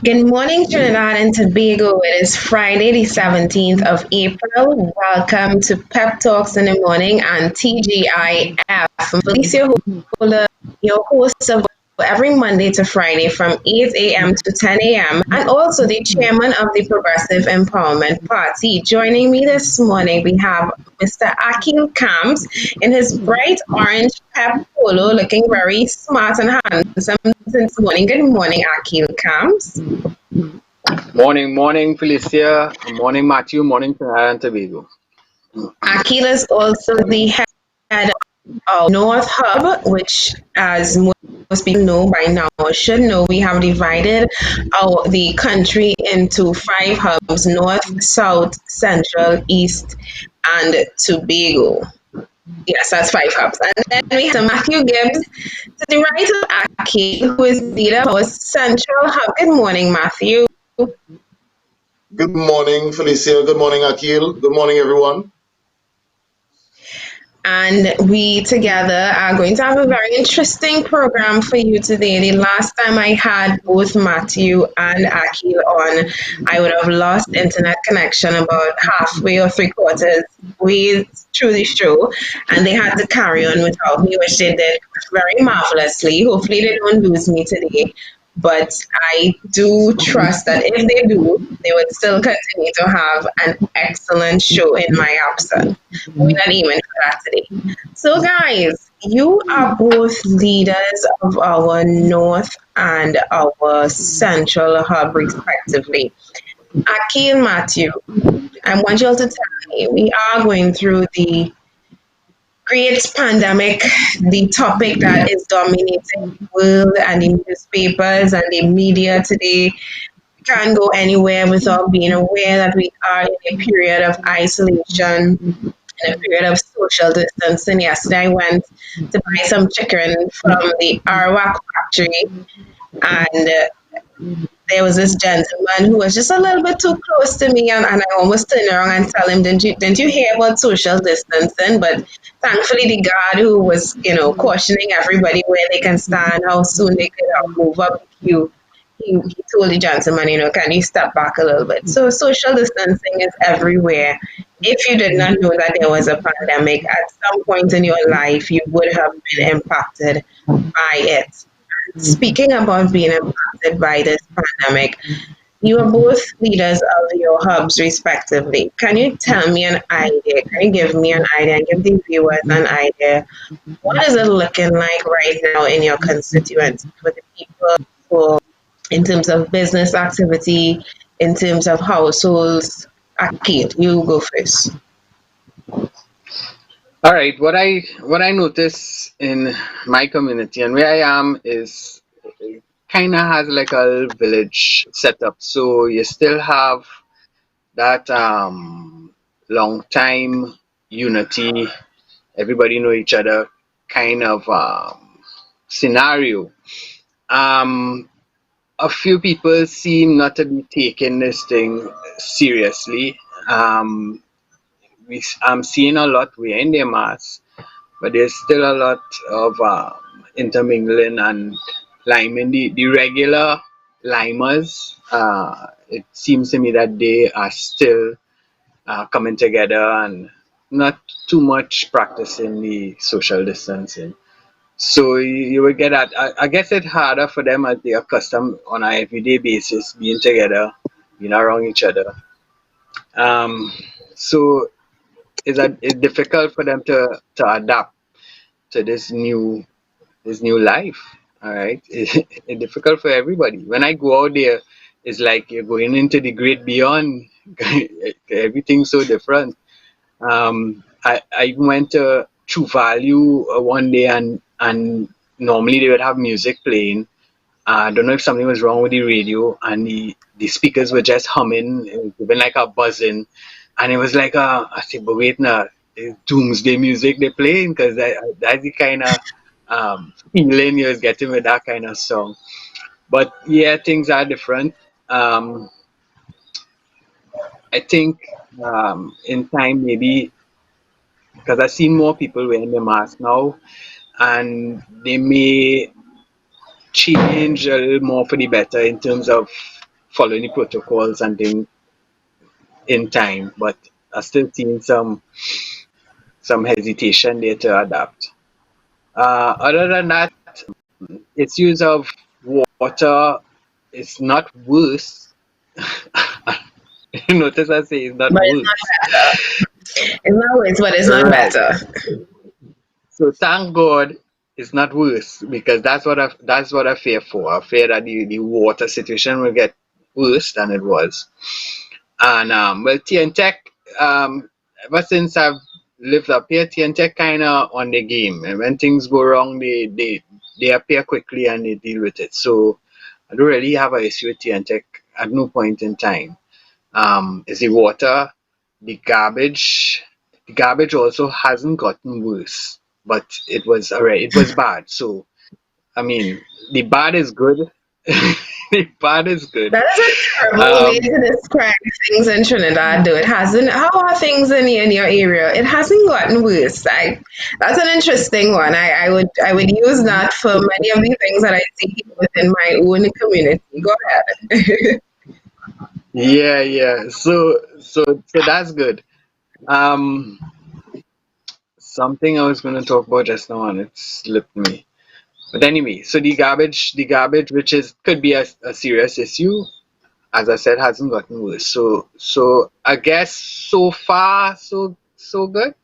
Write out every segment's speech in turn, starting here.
Good morning, Trinidad and Tobago. It is Friday, the 17th of April. Welcome to Pep Talks in the Morning and TGIF. I'm Felicia Lewis, your host of every Monday to Friday from 8 a.m. to 10 a.m. and also the chairman of the Progressive Empowerment Party. Joining me this morning, we have Mr. Akil Camps in his bright orange pep polo, looking very smart and handsome this morning. Good morning, Akil Camps. Morning, Felicia. Morning, Matthew. Morning, Trinidad and Tobago. Akil is also the head of North Hub, which, as most people know by now, or should know, we have divided the country into five hubs: North, South, Central, East, and Tobago. Yes, that's five hubs. And then we have Matthew Gibbs to the right of Akil, who is leader of our Central Hub. Good morning, Matthew. Good morning, Felicia. Good morning, Akil. Good morning, everyone. And we together are going to have a very interesting program for you today. The last time I had both Matthew and Akil on, I would have lost internet connection about halfway or three quarters way through the show, and they had to carry on without me, which they did very marvelously. Hopefully, they don't lose me today. But I do trust that if they do, they would still continue to have an excellent show in my absence. We're not aiming for that today. So, guys, you are both leaders of our North and our Central Hub, respectively. Aki and Matthew, I want you all to tell me, we are going through the great pandemic, the topic that is dominating the world and the newspapers and the media today. We can't go anywhere without being aware that we are in a period of isolation, in a period of social distancing. Yesterday, I went to buy some chicken from the Arawak factory, and there was this gentleman who was just a little bit too close to me, and I almost turned around and tell him, didn't you hear about social distancing? But thankfully, the guard who was, cautioning everybody where they can stand, how soon they could move up the queue, he told the gentleman, can you step back a little bit? So social distancing is everywhere. If you did not know that there was a pandemic, at some point in your life, you would have been impacted by it. Speaking about being impacted by this pandemic, you are both leaders of your hubs, respectively. Can you tell me an idea? Can you give me an idea and give the viewers an idea? What is it looking like right now in your constituency for the people who, in terms of business activity, in terms of households? Akil, you go first. All right. What I notice in my community and where I am is kind of has like a little village setup. So you still have that long time unity, everybody know each other kind of scenario. Um, a few people seem not to be taking this thing seriously. Um, I'm seeing a lot wearing their masks, but there's still a lot of intermingling and liming. The regular limers, it seems to me that they are still coming together and not too much practicing the social distancing. So you will get that. I guess it's harder for them as they are accustomed on an everyday basis being together, being around each other. Um, so it's difficult for them to adapt to this new life. All right, it's difficult for everybody. When I go out there, it's like you're going into the great beyond. Everything's so different. I went to True Value one day, and normally they would have music playing. I don't know if something was wrong with the radio, and the speakers were just humming, it was giving like a buzzing, and it was like I said, but wait now, it's doomsday music they're playing because that's the kind of feeling you're getting with that kind of song. But yeah, things are different. Um, I think in time maybe because I've seen more people wearing the mask now, and they may change a little more for the better in terms of following the protocols and things in time, but I still seeing some hesitation there to adapt. Other than that, its use of water is not worse. You notice I say it's not But it's not worse. better. It's not worse, but it's not Right. better. So thank God it's not worse because that's what I fear for. I fear that the water situation will get worse than it was. And well, TNTech, ever since I've lived up here, TNTech kind of on the game. And when things go wrong, they appear quickly and they deal with it. So I don't really have an issue with TNTech at no point in time. Is the water, the garbage. The garbage also hasn't gotten worse, but it was already it was bad. So I mean, the bad is good. The bad is good. That is a terrible way Um, to describe things in Trinidad, though. It hasn't. How are things in your area? It hasn't gotten worse. That's an interesting one. I would use that for many of the things that I see within my own community. Go ahead. yeah, yeah. So that's good. Um, Something I was going to talk about just now and it slipped me. But anyway, so the garbage, which is could be a serious issue, as I said, hasn't gotten worse. So I guess so far so good.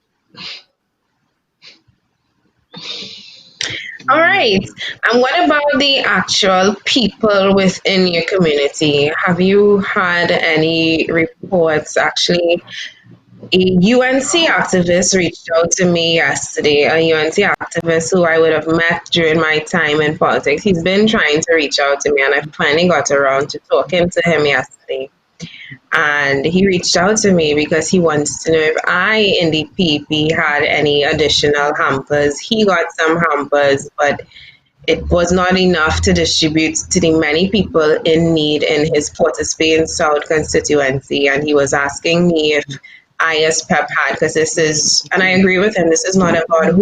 All right. And what about the actual people within your community? Have you had any reports? Actually, a UNC activist reached out to me yesterday, a UNC activist who I would have met during my time in politics. He's been trying to reach out to me, and I finally got around to talking to him yesterday. And he reached out to me because he wants to know if I in the PP had any additional hampers. He got some hampers, but it was not enough to distribute to the many people in need in his Port of Spain South constituency. And he was asking me if I, as PEP, had, because this is, and I agree with him, this is not about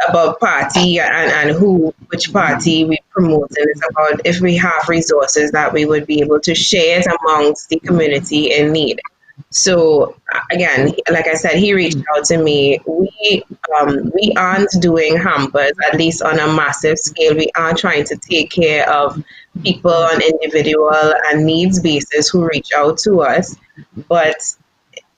about party and who, which party we promote. And it's about if we have resources that we would be able to share it amongst the community in need. So again, like I said, he reached out to me. We aren't doing hampers, at least on a massive scale. We are trying to take care of people on individual and needs basis who reach out to us. But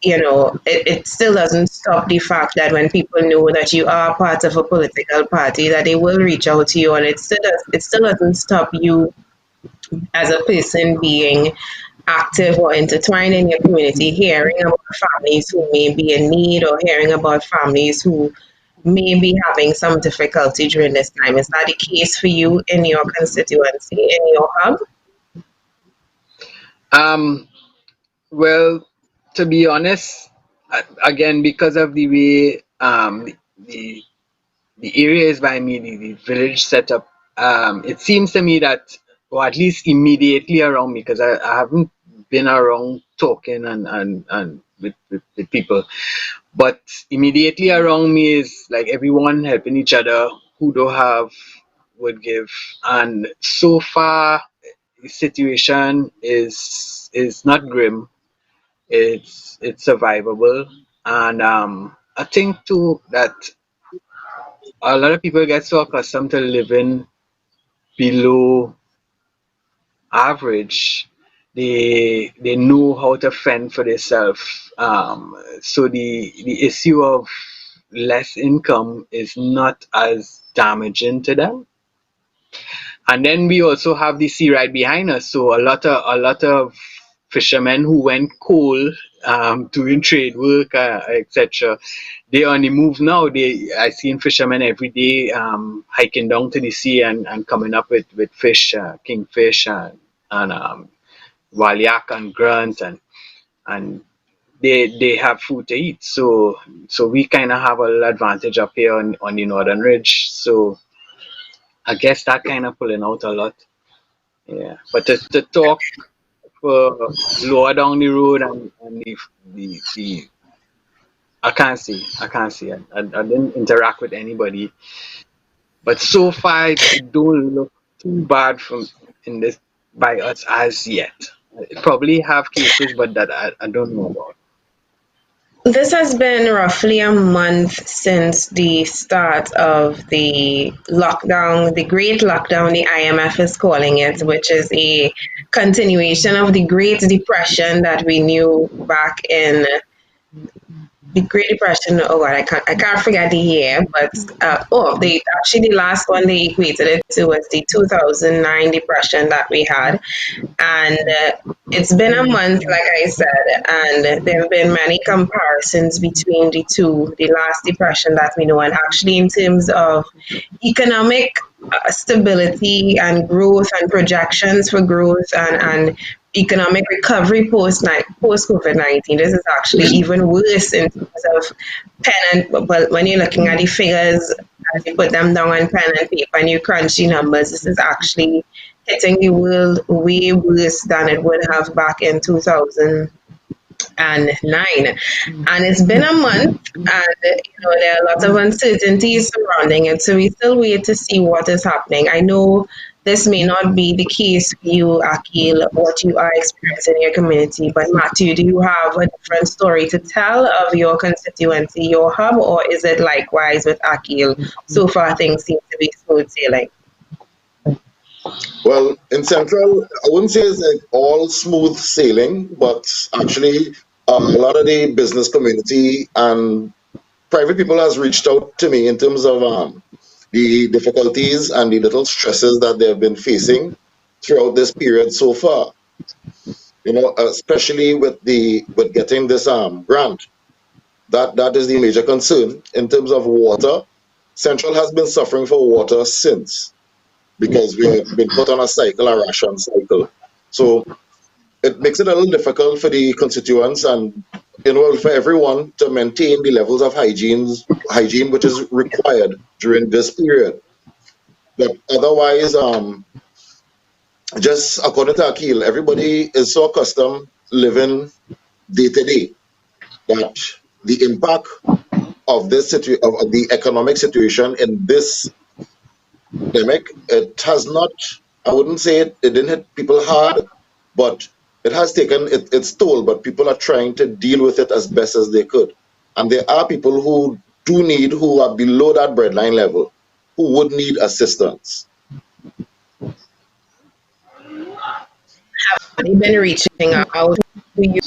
it still doesn't stop the fact that when people know that you are part of a political party, that they will reach out to you, and it still doesn't stop you as a person being active or intertwined in your community, hearing about families who may be in need or hearing about families who may be having some difficulty during this time. Is that the case for you in your constituency, in your hub? Um, well, to be honest, again because of the way the the area is by me, the village setup. It seems to me that, or at least immediately around me, because I haven't been around talking and with people, but immediately around me is like everyone helping each other. Who don't have would give, and so far the situation is not grim. It's survivable, and I think too that a lot of people get so accustomed to living below average, they know how to fend for themselves. So the issue of less income is not as damaging to them. And then we also have the sea right behind us. So a lot of fishermen who went coal, doing trade work, etc. They on the move now. I seen fishermen every day, hiking down to the sea and coming up with fish, kingfish and waliak and grunt and they have food to eat. So we kind of have a little advantage up here on the northern ridge. So I guess that kind of pulling out a lot. Yeah, but to talk for lower down the road and the I can't see. I didn't interact with anybody, but so far it don't look too bad from in this. by us as yet. Probably have cases, but that I don't know about. This has been roughly a month since the start of the lockdown, the Great Lockdown, the IMF is calling it, which is a continuation of the Great Depression that we knew back in the Great Depression. Oh God, I can't forget the year, but they actually the last one they equated it to was the 2009 depression that we had. And it's been a month, like I said, and there have been many comparisons between the two, the last depression that we know, and actually in terms of economic stability and growth and projections for growth and economic recovery post COVID-19. This is actually even worse in terms of pen and well, when you're looking at the figures as you put them down on pen and paper and you crunch the numbers, this is actually hitting the world way worse than it would have back in 2009. And it's been a month, and there are lots of uncertainties surrounding it. So we still wait to see what is happening. I know this may not be the case for you, Akil, what you are experiencing in your community, but Matthew, do you have a different story to tell of your constituency, your hub, or is it likewise with Akil? So far, things seem to be smooth sailing. Well, in Central, I wouldn't say it's like all smooth sailing, but actually, a lot of the business community and private people has reached out to me in terms of the difficulties and the little stresses that they have been facing throughout this period so far. Especially with getting this grant. That is the major concern in terms of water. Central has been suffering for water since because we have been put on a cycle, a ration cycle. So it makes it a little difficult for the constituents and for everyone to maintain the levels of hygiene which is required during this period. But otherwise, just according to Akil, everybody is so accustomed living day to day that the impact of of the economic situation in this pandemic, it has not, I wouldn't say it didn't hit people hard, but it has taken its toll, but people are trying to deal with it as best as they could. And there are people who are below that breadline level, who would need assistance. Have you been reaching out to you?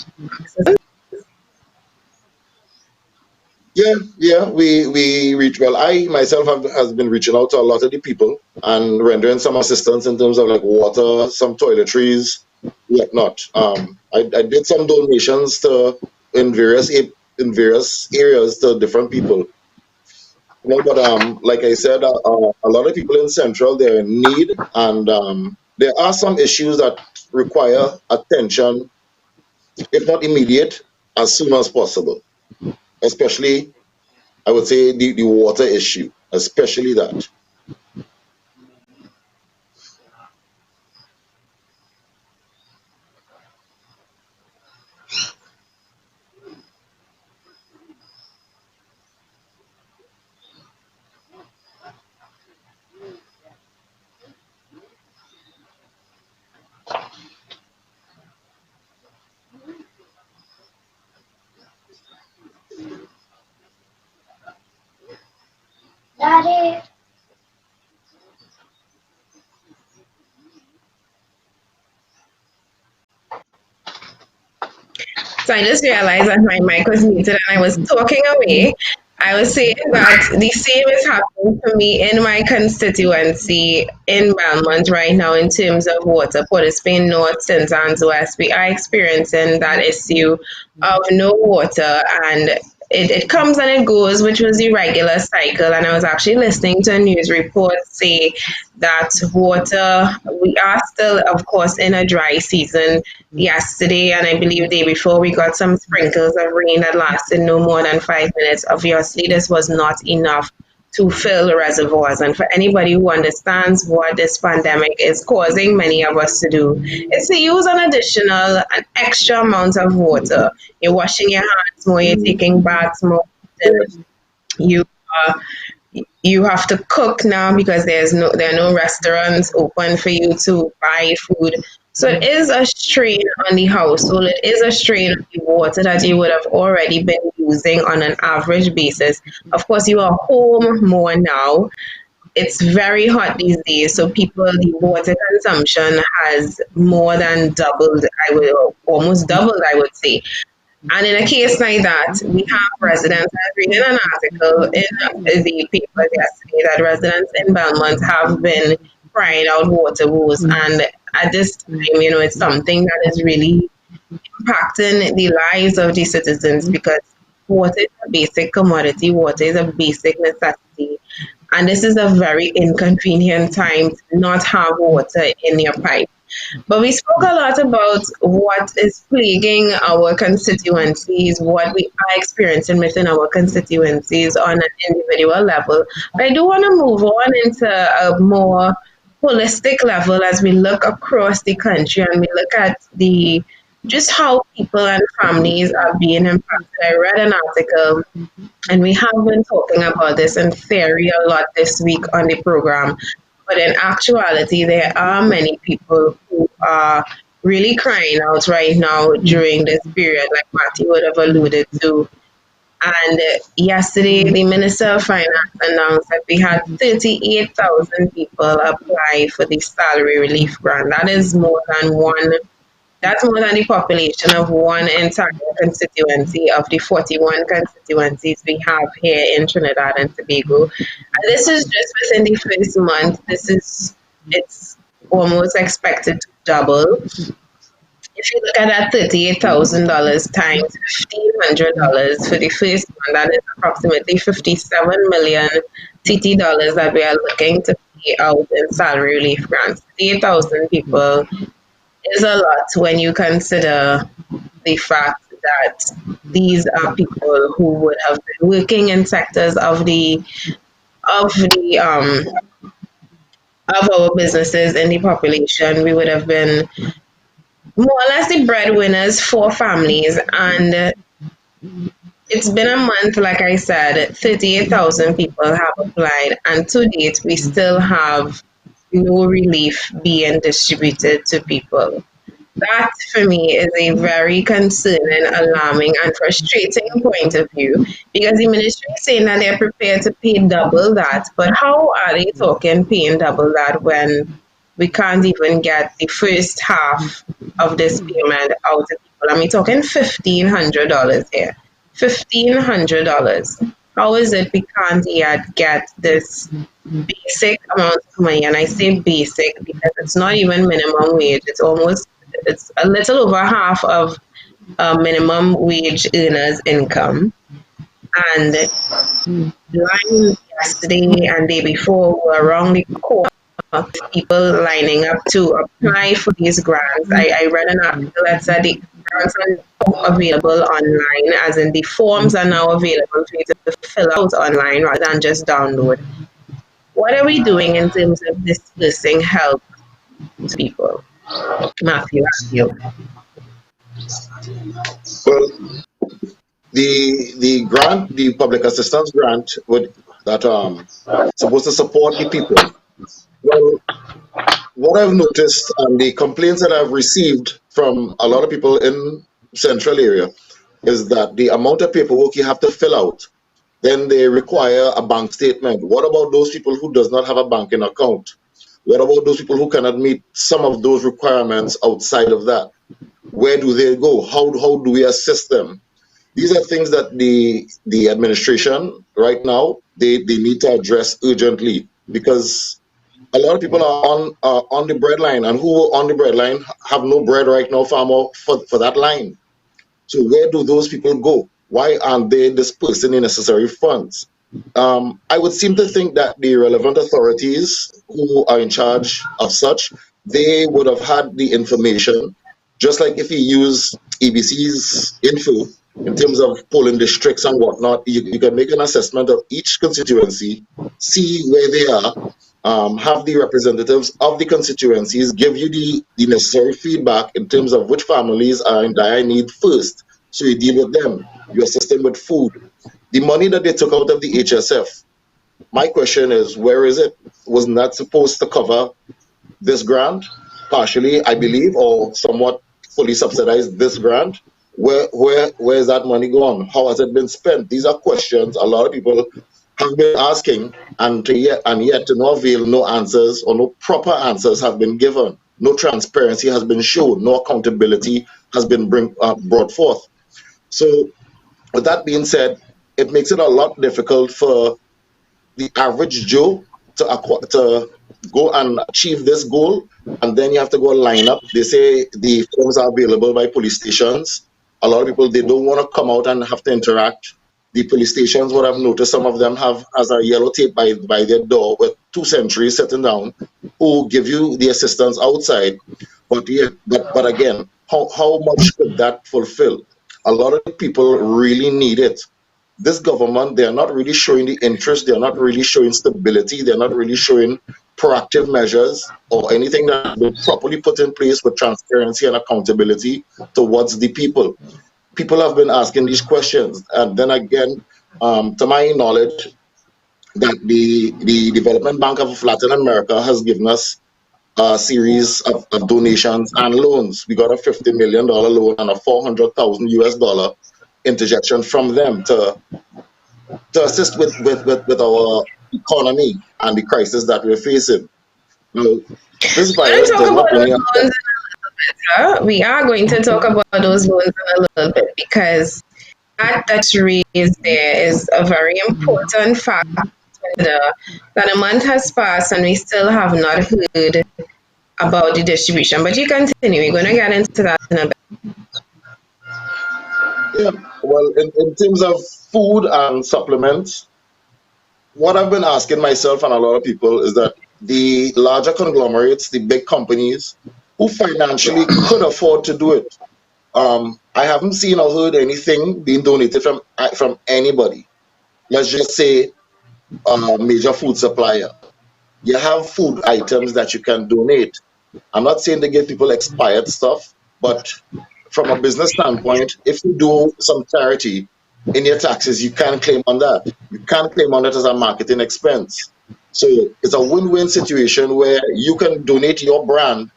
Yeah, we reach well. I myself has been reaching out to a lot of the people and rendering some assistance in terms of like water, some toiletries, whatnot. I did some donations to in various areas to different people. But like I said, a lot of people in Central they're in need, and there are some issues that require attention, if not immediate, as soon as possible. Especially I would say the water issue, especially that. So I just realized that my mic was muted and I was talking away. I was saying that the same is happening to me in my constituency in Belmont right now in terms of water. Port of Spain North, St. Anne's West, we are experiencing that issue of no water, and it comes and it goes, which was the regular cycle. And I was actually listening to a news report say that water, we are still, of course, in a dry season. Yesterday, and I believe the day before, we got some sprinkles of rain that lasted no more than 5 minutes. Obviously, this was not enough to fill the reservoirs. And for anybody who understands what this pandemic is causing many of us to do, is to use an extra amount of water. You're washing your hands more, you're taking baths more, often, you are you have to cook now because there are no restaurants open for you to buy food. So it is a strain on the household. It is a strain on the water that you would have already been using on an average basis. Of course, you are home more now. It's very hot these days, so people, the water consumption has more than doubled. I would almost doubled, I would say. And in a case like that, we have residents. I was reading an article in the paper yesterday that residents in Belmont have been crying out water woes. And at this time, it's something that is really impacting the lives of the citizens because water is a basic commodity, water is a basic necessity. And this is a very inconvenient time to not have water in your pipe. But we spoke a lot about what is plaguing our constituencies, what we are experiencing within our constituencies on an individual level. But I do want to move on into a more holistic level as we look across the country and we look at the just how people and families are being impacted. I read an article and we have been talking about this in theory a lot this week on the program. But in actuality, there are many people who are really crying out right now during this period, like Matthew would have alluded to. And yesterday, the Minister of Finance announced that we had 38,000 people apply for the salary relief grant. That's more than the population of one entire constituency of the 41 constituencies we have here in Trinidad and Tobago. And this is just within the first month. It's almost expected to double. If you look at that $38,000 times $1,500 for the first one, that is approximately 57 million TT dollars that we are looking to pay out in salary relief grants. 38,000 people is a lot when you consider the fact that these are people who would have been working in sectors of the of our businesses in the population. We would have been more or less the breadwinners for families, and it's been a month, like I said, 38,000 people have applied, and to date, we still have no relief being distributed to people. That for me is a very concerning, alarming, and frustrating point of view because the ministry is saying that they're prepared to pay double that. But how are they talking paying double that when we can't even get the first half of this payment out of people? I mean, talking $1,500 here. $1,500. How is it we can't yet get this basic amount of money? And I say basic because it's not even minimum wage. It's a little over half of minimum wage earners' income. And line yesterday and day before were around the corner of people lining up to apply for these grants. I read an article that said the grants are now available online, as in the forms are now available for you to fill out online rather than just download. What are we doing in terms of dispersing help to people? Matthew, ask you. Well, the grant, the public assistance grant, would that supposed to support the people. Well, what I've noticed and the complaints that I've received from a lot of people in central area is that the amount of paperwork you have to fill out, then they require a bank statement. What about those people who does not have a banking account? What about those people who cannot meet some of those requirements outside of that? Where do they go? How do we assist them? These are things that the administration right now they need to address urgently because a lot of people are on the bread line, and who are on the bread line have no bread right now for that line. So where do those people go? Why aren't they dispersing the necessary funds? I would seem to think that the relevant authorities who are in charge of such, they would have had the information, just like if you use EBC's info in terms of polling districts and whatnot, you can make an assessment of each constituency, see where they are, have the representatives of the constituencies give you the necessary feedback in terms of which families are in dire need first. So you deal with them, you assist them with food. The money that they took out of the HSF, My question is, where is it? Wasn't that supposed to cover this grant partially, I believe, or somewhat fully subsidized this grant? Where is that money gone? How has it been spent? These are questions a lot of people have been asking, and yet to no avail, no answers or no proper answers have been given. No transparency has been shown. No accountability has been brought forth. So, with that being said, it makes it a lot difficult for the average Joe to go and achieve this goal, and then you have to go line up. They say the forms are available by police stations. A lot of people, they don't want to come out and have to interact. The police stations, what I've noticed, some of them have as a yellow tape by their door with two sentries sitting down who give you the assistance outside. But yeah, but again, how much could that fulfill? A lot of people really need it. This government, they are not really showing the interest, they're not really showing stability, they're not really showing proactive measures or anything that has been properly put in place with transparency and accountability towards the people. People have been asking these questions. And then again, to my knowledge, that the Development Bank of Latin America has given us a series of donations and loans. We got a $50 million loan and a 400,000 US dollar interjection from them to assist with our economy and the crisis that we're facing. Now, this We're going to virus talk did about not only those affect. loans. We are going to talk about those loans in a little bit because that you raised there is a very important fact. That a month has passed and we still have not heard about the distribution. But you continue. We're going to get into that in a bit. Yeah, well, in terms of food and supplements, what I've been asking myself and a lot of people is that the larger conglomerates, the big companies who financially could afford to do it, I haven't seen or heard anything being donated from anybody. Let's just say a major food supplier. You have food items that you can donate. I'm not saying they give people expired stuff, but from a business standpoint, if you do some charity in your taxes, you can claim on that. You can claim on it as a marketing expense. So it's a win-win situation where you can donate your brand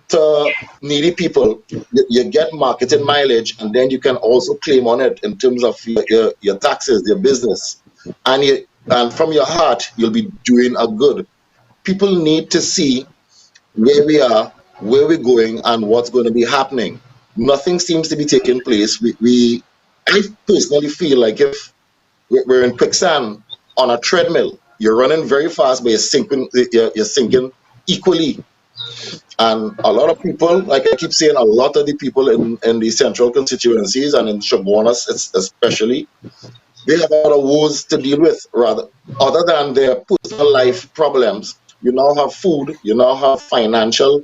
to needy people. You get marketing mileage, and then you can also claim on it in terms of your taxes, your business, and from your heart, you'll be doing a good. People need to see where we are, where we're going, and what's going to be happening. Nothing seems to be taking place. I personally feel like if we're in quicksand on a treadmill, you're running very fast, but you're sinking equally. And a lot of people, like I keep saying, a lot of the people in the central constituencies and in Chaguanas especially, they have a lot of woes to deal with, rather, other than their personal life problems. You now have food, you now have financial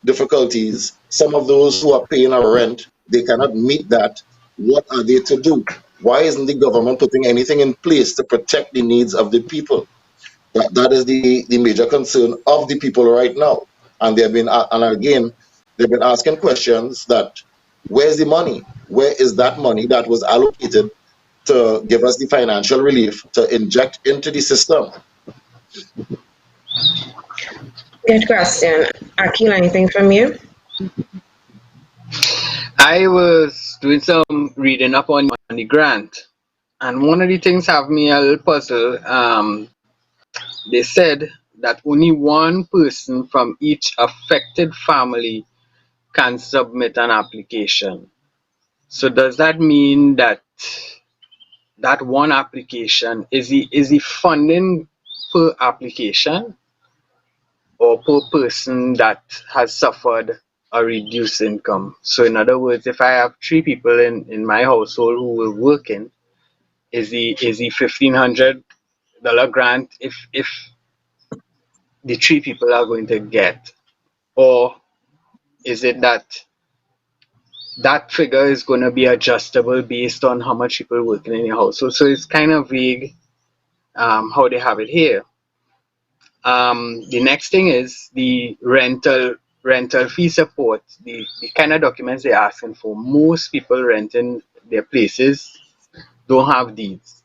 difficulties. Some of those who are paying a rent, they cannot meet that. What are they to do? Why isn't the government putting anything in place to protect the needs of the people? That is the major concern of the people right now. And and again, they've been asking questions that where's the money? Where is that money that was allocated to give us the financial relief to inject into the system? Good question. Akil, anything from you? I was doing some reading up on the grant, and one of the things have me a little puzzled. They said that only one person from each affected family can submit an application. So does that mean that that one application is the funding per application or per person that has suffered a reduced income? So in other words, if I have three people in my household who were working, is the $1,500 grant if the three people are going to get, or is it that that figure is going to be adjustable based on how much people working in your household? So it's kind of vague how they have it here. The next thing is the rental fee support. The kind of documents they're asking for. Most people renting their places don't have these,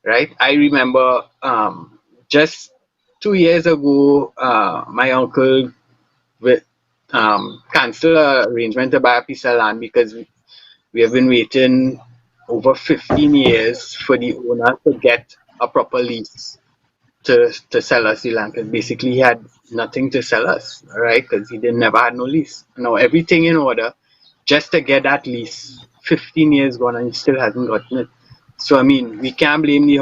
right? I remember just 2 years ago, my uncle with cancel a arrangement to buy a piece of land because we have been waiting over 15 years for the owner to get a proper lease to sell us the land. Because basically he had nothing to sell us, right? Because he didn't never had no lease. Now everything in order just to get that lease. 15 years gone and he still hasn't gotten it. So I mean, we can't blame the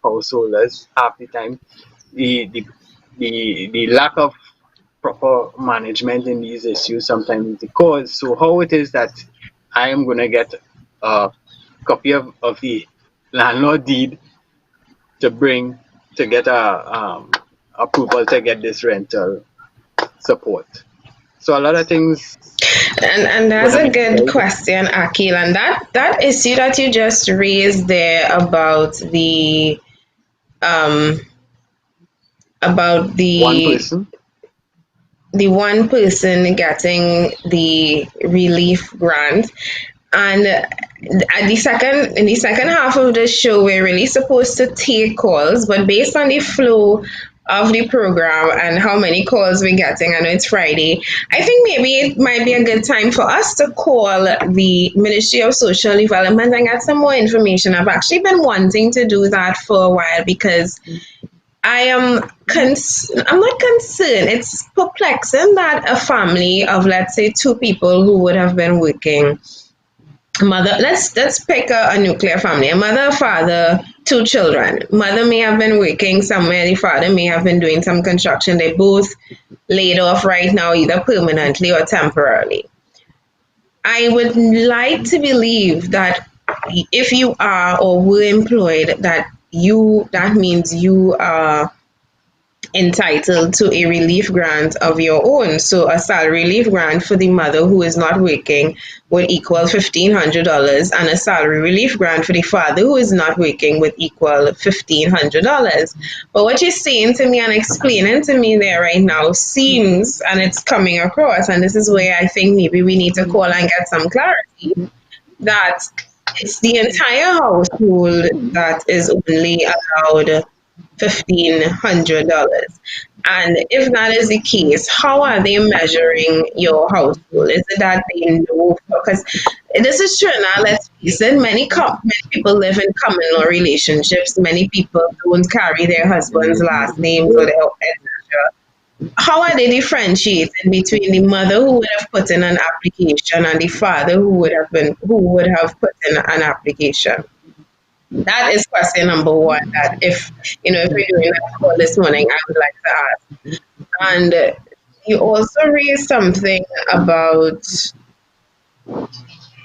householders half the time. The lack of proper management in these issues sometimes is the cause. So how it is that I am gonna get a copy of the landlord deed to bring to get a approval to get this rental support. So a lot of things And that's gonna a be good very question, Akil. And that issue that you just raised there um about one the person. one person getting the relief grant, and at the second half of the show we're really supposed to take calls, but based on the flow of the program and how many calls we're getting, I know it's Friday, I think maybe it might be a good time for us to call the Ministry of Social Development and get some more information. I've actually been wanting to do that for a while because I'm not concerned. It's perplexing that a family of, let's say, two people who would have been working, mother, let's pick a nuclear family, a mother, a father, two children. Mother may have been working somewhere, the father may have been doing some construction. They both laid off right now, either permanently or temporarily. I would like to believe that if you are or were employed, that means you are entitled to a relief grant of your own. So a salary relief grant for the mother who is not working would equal $1,500, and a salary relief grant for the father who is not working would equal $1,500. But what you're saying to me and explaining to me there right now seems, and it's coming across, and this is where I think maybe we need to call and get some clarity, that it's the entire household that is only allowed $1,500. And if that is the case, how are they measuring your household? Is it that they know? Because this is true now, let's face it, many people live in common law relationships. Many people don't carry their husband's last names or their etc. How are they differentiating between the mother who would have put in an application and the father who would have put in an application? That is question number one. That if we're doing that call this morning, I would like to ask. And you also raised something about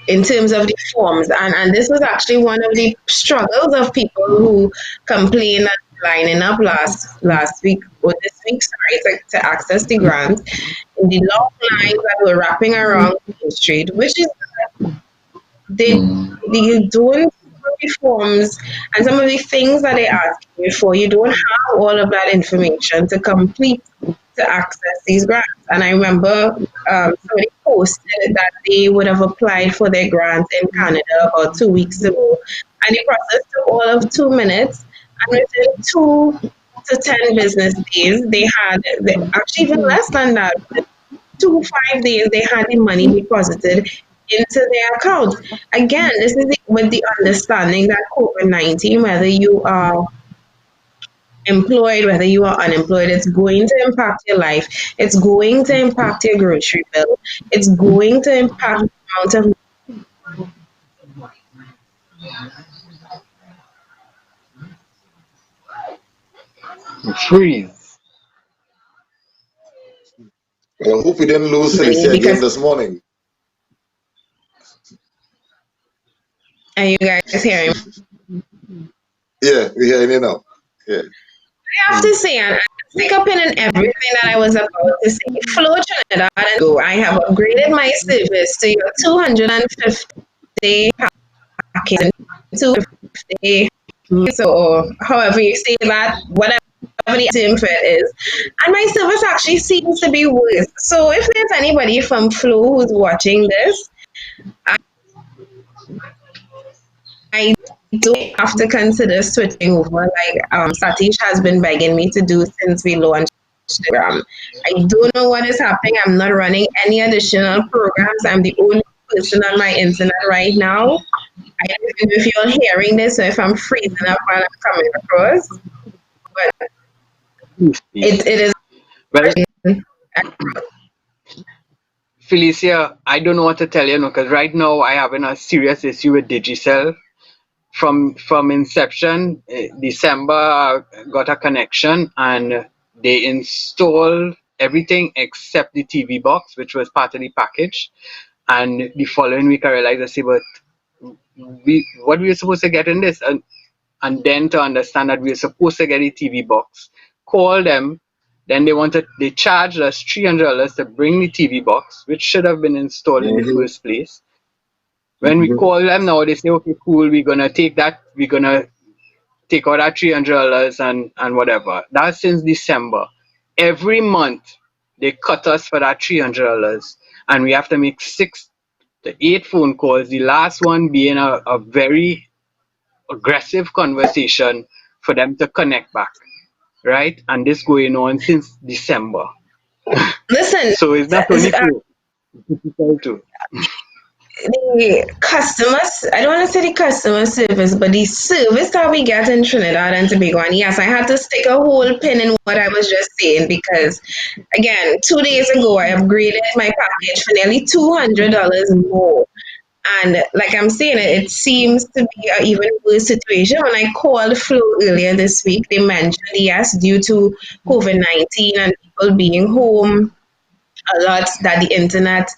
in terms of the forms, and this was actually one of the struggles of people who complained and lining up last week or this week, sorry, to access the grant. In the long lines that were wrapping around Main Street, which is they don't the forms and some of the things that they ask you for, you don't have all of that information to complete to access these grants. And I remember somebody posted that they would have applied for their grant in Canada about 2 weeks ago, and the process took all of 2 minutes. And within 2 to 10 business days, actually even less than that, 2 5 days, they had the money deposited into their account. Again, this is with the understanding that COVID-19, whether you are employed, whether you are unemployed, it's going to impact your life. It's going to impact your grocery bill. It's going to impact the amount of Freeze. Well, I hope we didn't lose money Felicia again because this morning. are you guys hearing me? Yeah, we're hearing you now. Yeah. I have to say, and I stick up in everything that I was about to say. Flow Trinidad and Go, I have upgraded my service to your 250 package, 250, so however you say that, whatever the term for it is. And my service actually seems to be worse. So if there's anybody from Flow who's watching this, I do have to consider switching over, like Satish has been begging me to do since we launched the program. I don't know what is happening. I'm not running any additional programs. I'm the only person on my internet right now. I don't know if you're hearing this or if I'm freezing up while I'm coming across, but Please, it, please. it is. Well, Felicia, I don't know what to tell you, because right now I having a serious issue with Digicel. From inception, December, I got a connection and they installed everything except the TV box, which was part of the package. And the following week, I realized, I say, but what we were supposed to get in this? And then to understand that we were supposed to get a TV box, call them. Then they charged us $300 to bring the TV box, which should have been installed in the Mm-hmm. first place. When we call them now, they say, okay, cool, we're gonna take that, we're gonna take out that $300 and whatever. That's since December. Every month they cut us for that $300, and we have to make 6 to 8 phone calls. The last one being a very aggressive conversation for them to connect back, right? And this going on since December. Listen, So it's not only for people too. the customers, I don't want to say the customer service, but the service that we get in Trinidad and Tobago, and yes, I had to stick a whole pin in what I was just saying because, again, 2 days ago, I upgraded my package for nearly $200 more. And like I'm saying, it seems to be an even worse situation. When I called Flo earlier this week, they mentioned, yes, due to COVID-19 and people being home, a lot that the internet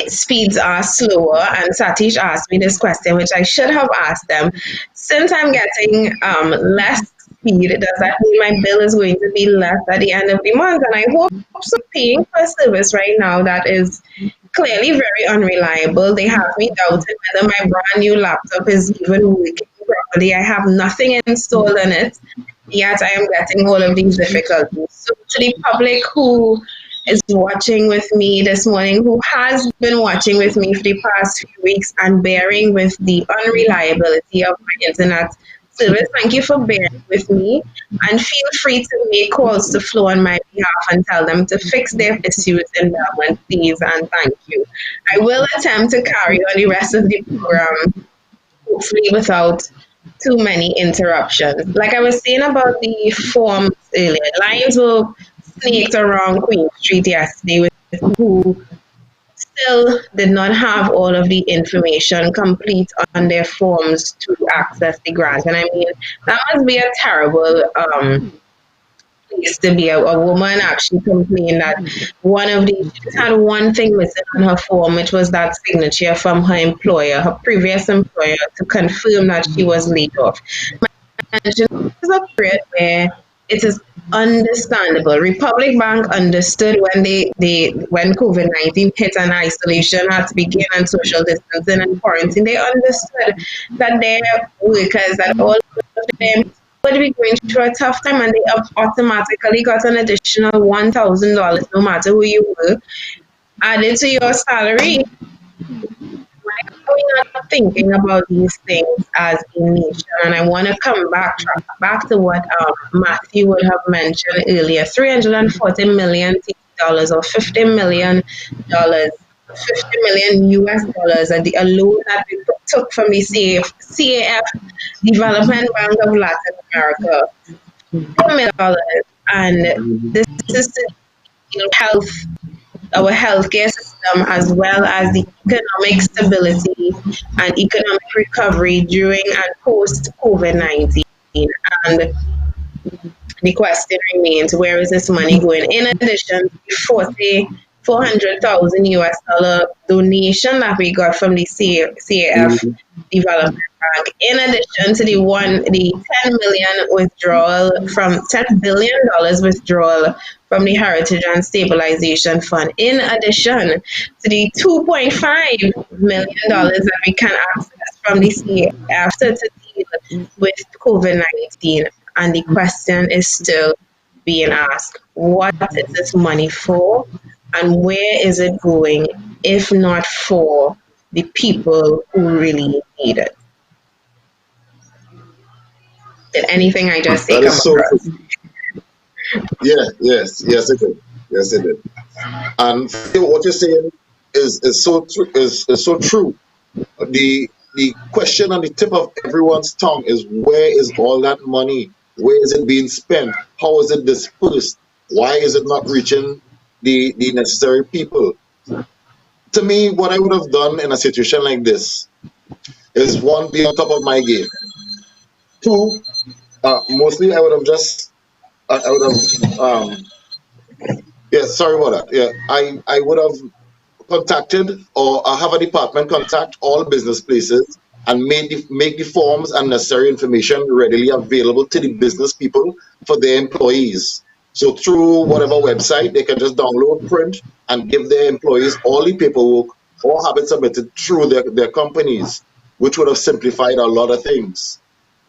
speeds are slower. And Satish asked me this question, which I should have asked them. Since I'm getting less speed, does that mean my bill is going to be less at the end of the month? And I hope so. Paying for a service right now that is clearly very unreliable. They have me doubting whether my brand new laptop is even working properly. I have nothing installed in it, yet I am getting all of these difficulties. So, to the public who is watching with me this morning, who has been watching with me for the past few weeks and bearing with the unreliability of my internet service, thank you for bearing with me. And feel free to make calls to Flo on my behalf and tell them to fix their issues in Belmont, please, and thank you. I will attempt to carry on the rest of the program, hopefully without too many interruptions. Like I was saying about the forms earlier, lines were snaked around Queen Street yesterday with who still did not have all of the information complete on their forms to access the grant. And I mean, that must be a terrible place to be. A woman actually complained that she just had one thing missing on her form, which was that signature from her employer, her previous employer, to confirm that she was laid off. This is a period where it is understandable. Republic Bank understood when COVID-19 hit and isolation had to begin and social distancing and quarantine. They understood that their workers, that all of them would be going through a tough time, and they automatically got an additional $1,000 no matter who you were added to your salary. Why are we not thinking about these things as a nation? And I want to track back to what Matthew would have mentioned earlier: 340 million dollars or $50 million, 50 million US dollars, and a loan that we took from the CAF, Development Bank of Latin America, $50 million, and this is to health our healthcare system as well as the economic stability and economic recovery during and post COVID-19. And the question remains, where is this money going? In addition to the 400,000 US dollar donation that we got from the CAF Development Bank, in addition to the 10 million withdrawal from $10 billion withdrawal from the Heritage and Stabilization Fund, in addition to the $2.5 million that we can access from the CAF to deal with COVID-19. And the question is still being asked, what is this money for and where is it going if not for the people who really need it? Did anything I just say That come is so true. across? Yeah, yes, it did. Yes, it did. And what you're saying is so true. Is so true. The question on the tip of everyone's tongue is, where is all that money? Where is it being spent? How is it dispersed? Why is it not reaching the necessary people? To me, what I would have done in a situation like this is, one, be on top of my game. Two, mostly I would have just I would have yeah, sorry about that. Yeah, I would have contacted, or have a department contact all business places and make the forms and necessary information readily available to the business people for their employees. So through whatever website, they can just download, print, and give their employees all the paperwork, or have it submitted through their companies, which would have simplified a lot of things.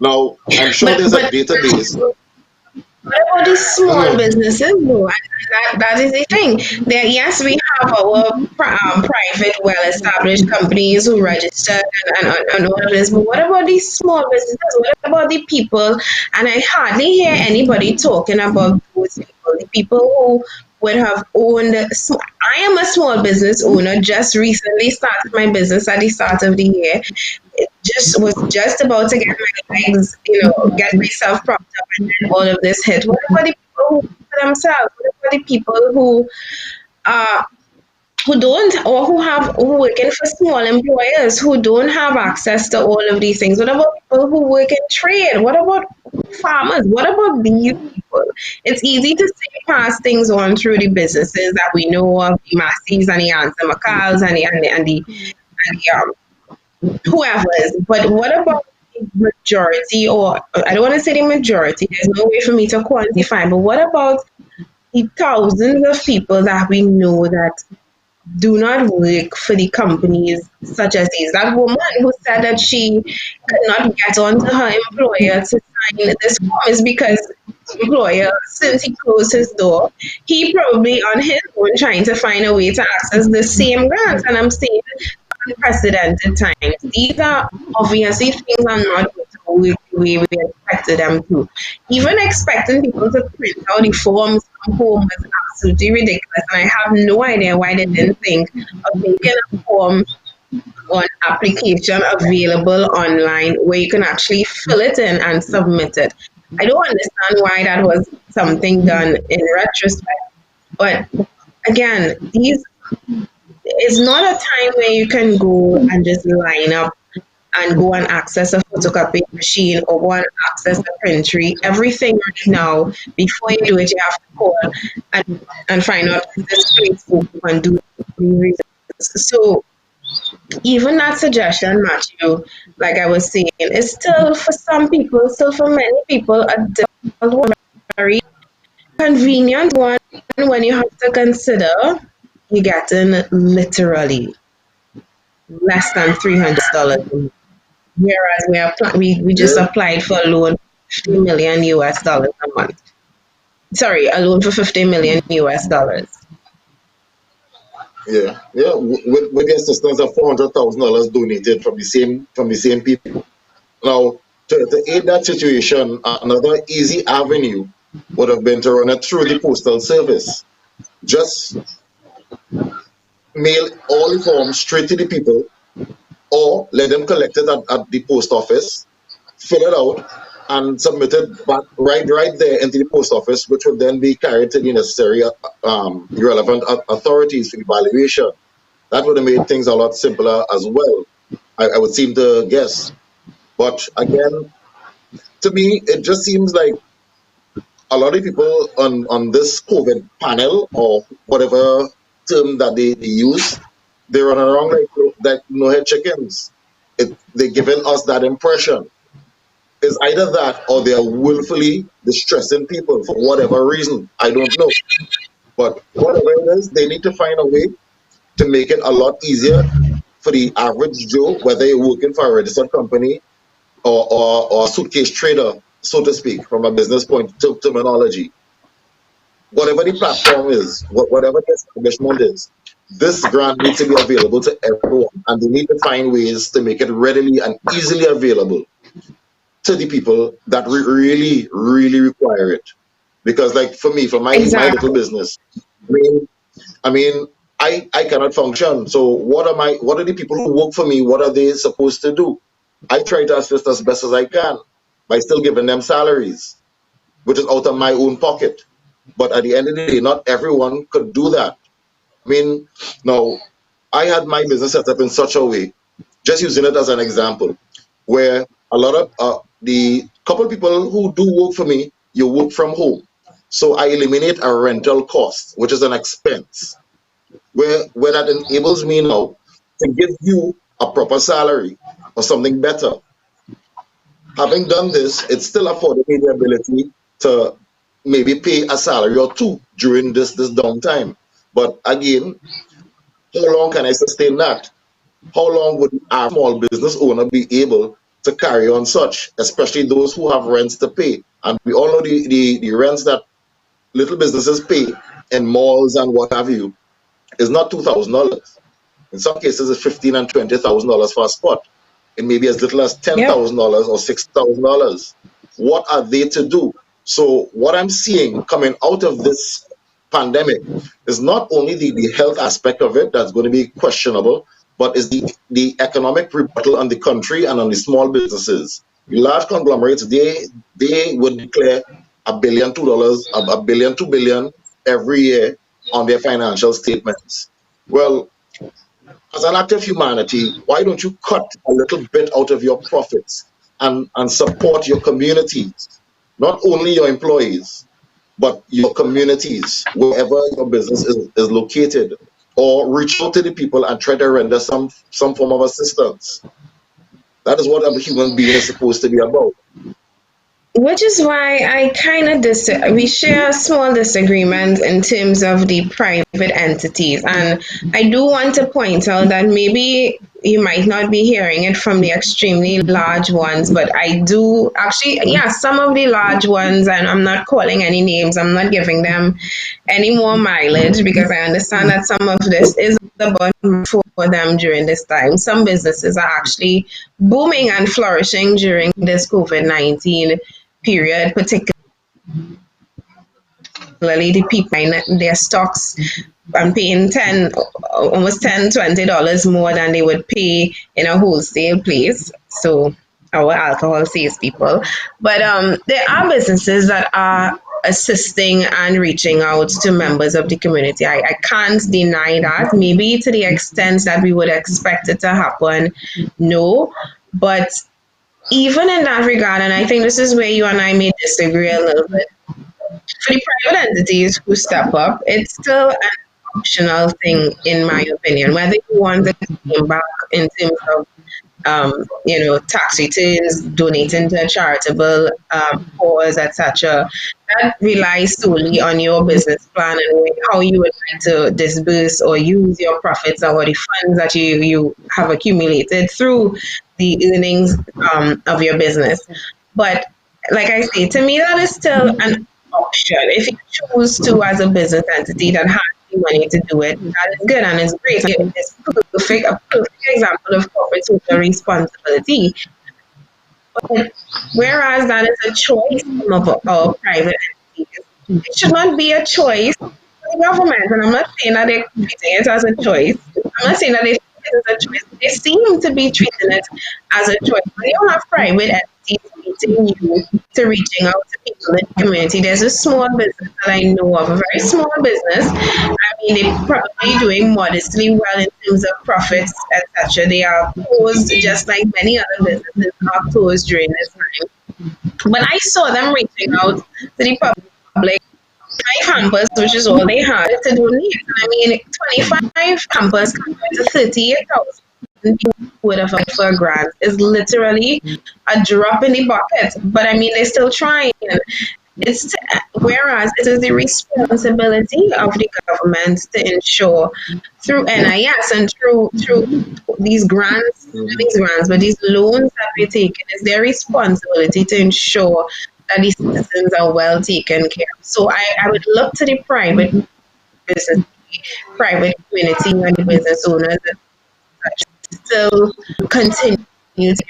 Now, I'm sure But there's a but database. what about these small Mhm. businesses, though? That is the thing. There, yes, we have our private, well-established companies who register and all of this. But what about these small businesses? What about the people? And I hardly hear anybody talking about those people. The people who would have owned. I am a small business owner. Just recently started my business at the start of the year. It just was just about to get my legs, get myself propped up, and then all of this hit. What about the people who for themselves? What about the people uh who don't, or who working for small employers who don't have access to all of these things? What about people who work in trade? What about farmers? What about these people? It's easy to say pass things on through the businesses that we know of, the Massey's and the Answer McCall's and the whoever is. But what about the majority, or I don't want to say the majority, there's no way for me to quantify, but what about the thousands of people that we know that do not work for the companies such as these? That woman who said that she could not get onto her employer to sign this form is because employer, since he closed his door, he probably on his own trying to find a way to access the same grants. And I'm saying unprecedented times. These are obviously things are not going to work the way we expected them to. Even expecting people to print out the forms from home was absolutely ridiculous. And I have no idea why they didn't think of making a form on application available online where you can actually fill it in and submit it. I don't understand why that was something done in retrospect. But again, these it's not a time where you can go and just line up and go and access a photocopy machine or go and access a printery. Everything right now, before you do it, you have to call and find out if this place open and do the reasons. So even that suggestion, Matthew, like I was saying, is still for some people, still for many people, a difficult one, very convenient one when you have to consider you're getting literally less than $300 a month. Whereas we just Yeah, applied for a loan for 50 million US dollars a month. Sorry, a loan for 50 million US dollars. yeah. With the assistance of $400,000 donated from the same people. Now, to aid that situation, another easy avenue would have been to run it through the postal service. Just mail all the forms straight to the people, or let them collect it at the post office, fill it out, and submit it back right there into the post office, which would then be carried to the necessary relevant authorities for evaluation. That would have made things a lot simpler as well, I would seem to guess. But again, to me, it just seems like a lot of people on this COVID panel, or whatever term that they use, they run around like no head chickens. They're giving us that impression. It's either that, or they are willfully distressing people for whatever reason. I don't know. But whatever it is, they need to find a way to make it a lot easier for the average Joe, whether you're working for a registered company, or a suitcase trader, so to speak, from a business point terminology. Whatever the platform is, whatever the establishment is, this grant needs to be available to everyone, and they need to find ways to make it readily and easily available to the people that really, really require it. Because, like for me, for my little Exactly. business, I mean, I mean, I cannot function. So what are the people who work for me? What are they supposed to do? I try to assist as best as I can by still giving them salaries, which is out of my own pocket. But at the end of the day, not everyone could do that. I mean, now I had my business set up in such a way, just using it as an example, where a lot of the couple people who do work for me, you work from home. So I eliminate a rental cost, which is an expense, where that enables me now to give you a proper salary or something better. Having done this, it still afforded me the ability to maybe pay a salary or two during this downtime. But again, how long can I sustain that? How long would our small business owner be able to carry on such, especially those who have rents to pay? And we all know the rents that little businesses pay in malls and what have you is not $2,000. In some cases, it's 15 and $20,000 for a spot. It may be as little as Yep. $10,000 or $6,000. What are they to do? So what I'm seeing coming out of this pandemic is not only the health aspect of it that's going to be questionable, but is the economic rebuttal on the country and on the small businesses. The large conglomerates, they would declare $1 billion, $2, a billion, $2 billion every year on their financial statements. Well, as an act of humanity, why don't you cut a little bit out of your profits and support your communities, not only your employees, but your communities, wherever your business is located, or reach out to the people and try to render some form of assistance. That is what a human being is supposed to be about. Which is why I kind of we share a small disagreement in terms of the private entities, and I do want to point out that maybe you might not be hearing it from the extremely large ones, but I do actually, yeah, some of the large ones, and I'm not calling any names, I'm not giving them any more mileage because I understand that some of this is about for them during this time. Some businesses are actually booming and flourishing during this COVID-19 period, particularly the people buying their stocks and paying 10 almost $10-$20 more than they would pay in a wholesale place. So our alcohol sales people. But there are businesses that are assisting and reaching out to members of the community. I can't deny that. Maybe to the extent that we would expect it to happen, no. But even in that regard, and I think this is where you and I may disagree a little bit, for the private entities who step up, it's still an optional thing, in my opinion. Whether you want to claim back in terms of tax returns, donating to a charitable cause, etc. That relies solely on your business plan and how you would like to disburse or use your profits or the funds that you have accumulated through the earnings of your business. But like I say, to me, that is still an option. If you choose to, as a business entity that has the money to do it, that is good and it's great. It's a perfect example of corporate social responsibility. But whereas that is a choice of our private entities, it should not be a choice for the government. And I'm not saying that they're treating it as a choice. I'm not saying that they treat it as a choice. They seem to be treating it as a choice. When you have private entities meeting you to reaching out to people in the community, there's a small business that I know of, a very small business. I mean, they're probably doing modestly well in terms of profits, etc. They are closed just like many other businesses are closed during this time. But I saw them reaching out to the public, 5 hampers, which is all they had to donate. I mean, 25 hampers compared to 38,000 people would have applied for a grant is literally a drop in the bucket. But I mean, they're still trying. It's whereas it is the responsibility of the government to ensure through NIS and through Mhm. these grants, but these loans that we're taking, it's their responsibility to ensure that these citizens are well taken care of. So I would look to the business, private community and the business owners that still continue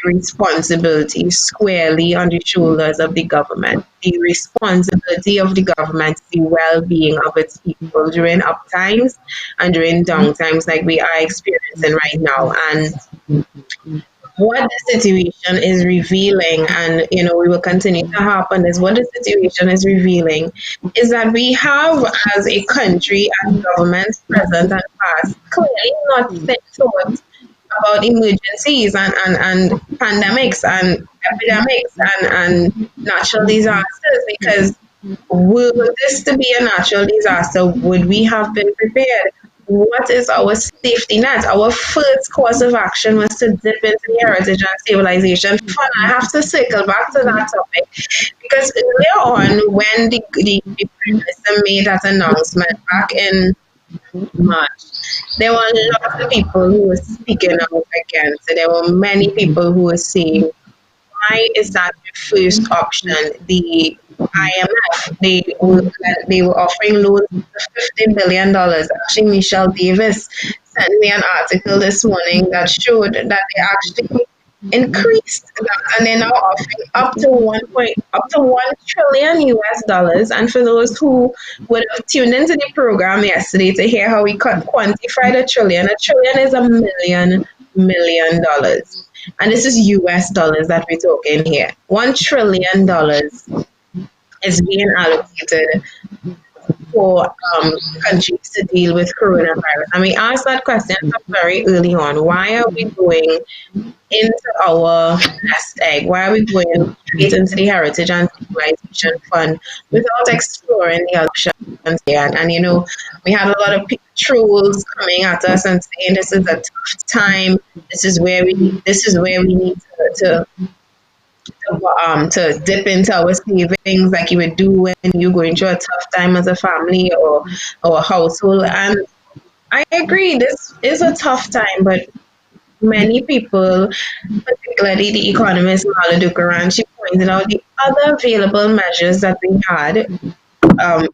responsibility squarely on the shoulders of the government. The responsibility of the government is the well-being of its people during up times and during down times like we are experiencing right now. And what the situation is revealing, and we will continue to harp on this, what the situation is revealing is that we have, as a country, as governments present and past, clearly not thought about emergencies and pandemics and epidemics and natural disasters, because were this to be a natural disaster, would we have been prepared? What is our safety net? Our first course of action was to dip into the Heritage and Stabilization Fund. I have to circle back to that topic because earlier on, when the Prime Minister made that announcement back in March, there were lots of people who were speaking out against it. There were many people who were saying, why is that the first option? The IMF, they were offering loans of $50 billion. Actually, Michelle Davis sent me an article this morning that showed that they actually increased that, and they're now offering up to 1 trillion US dollars. And for those who would have tuned into the program yesterday to hear how we quantified a trillion is a million dollars. And this is US dollars that we're talking here. $1 trillion is being allocated for countries to deal with coronavirus. And we asked that question very early on. Why are we going into our nest egg? Why are we going straight into the Heritage and Civilization Fund without exploring the options here? And we had a lot of trolls coming at us and saying this is a tough time. This is where we need to dip into our savings like you would do when you go into a tough time as a family or a household. And I agree, this is a tough time, but many people, particularly the economist Mala Dukaran, she pointed out the other available measures that we had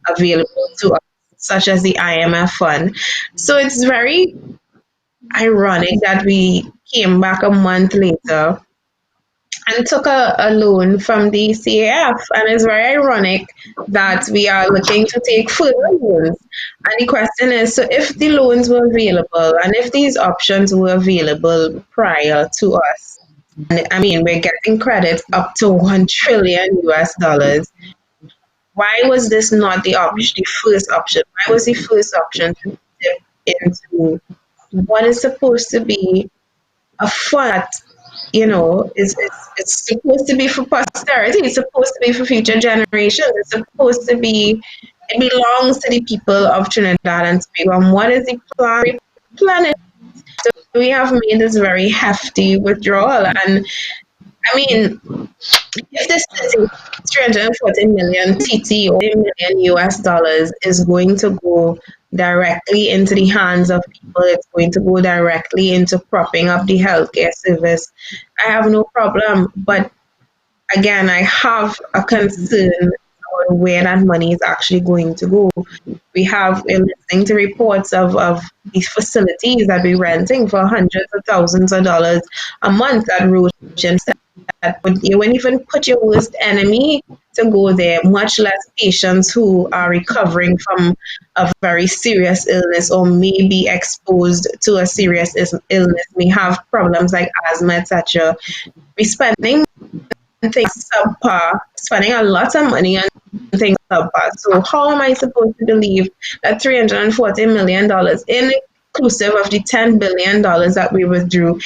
available to us, such as the IMF fund. So it's very ironic that we came back a month later and took a loan from the CAF. And it's very ironic that we are looking to take further loans. And the question is, so if the loans were available and if these options were available prior to us, and I mean, we're getting credit up to 1 trillion US dollars. Why was this not the first option? Why was the first option to dip into what is supposed to be a fund that it's supposed to be for posterity. It's supposed to be for future generations. It's supposed to be. It belongs to the people of Trinidad and Tobago. And what is the plan? Planet. We have made this very hefty withdrawal, and I mean, if this city, 340 million TT or million US dollars is going to go directly into the hands of people, it's going to go directly into propping up the healthcare service. I have no problem. But again, I have a concern on where that money is actually going to go. We're listening to reports of these facilities that we're renting for hundreds of thousands of dollars a month at Roshan that you wouldn't even put your worst enemy to go there, much less patients who are recovering from a very serious illness or may be exposed to a serious illness, may have problems like asthma, etc. We're spending things subpar, spending a lot of money on things subpar. So how am I supposed to believe that $340 million, inclusive of the $10 billion that we withdrew,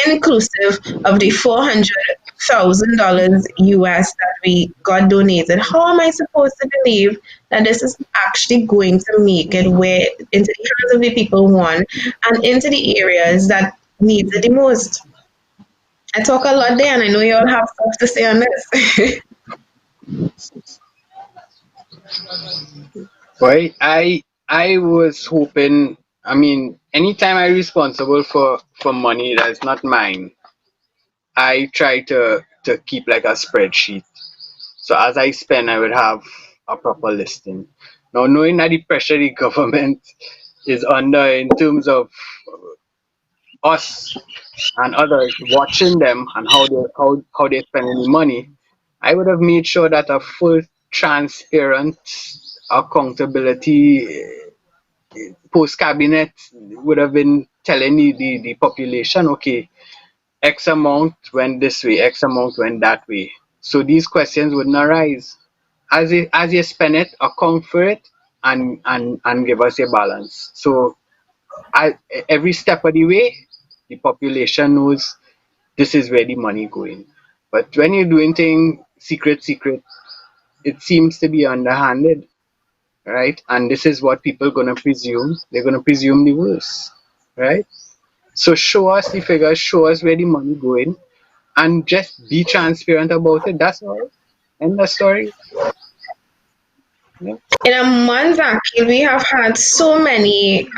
inclusive of the $400,000 US that we got donated, how am I supposed to believe that this is actually going to make it where into the hands of the people who want and into the areas that need it the most? I talk a lot there, and I know you all have stuff to say on this. Right? I was hoping. I mean, anytime I'm responsible for money that's not mine, I try to keep like a spreadsheet. So as I spend, I would have a proper listing. Now, knowing that the pressure the government is under in terms of us and others watching them and how they spend any money, I would have made sure that a full transparent accountability post cabinet would have been telling the population, okay, X amount went this way, X amount went that way. So these questions wouldn't arise. As you spend it, account for it and give us a balance. So I, every step of the way, the population knows this is where the money going. But when you're doing things secret, it seems to be underhanded, right? And this is what people gonna presume. They're gonna presume the worst, right? So show us the figures, show us where the money going, and just be transparent about it. That's all. End the story. Yeah. In a month, actually, we have had so many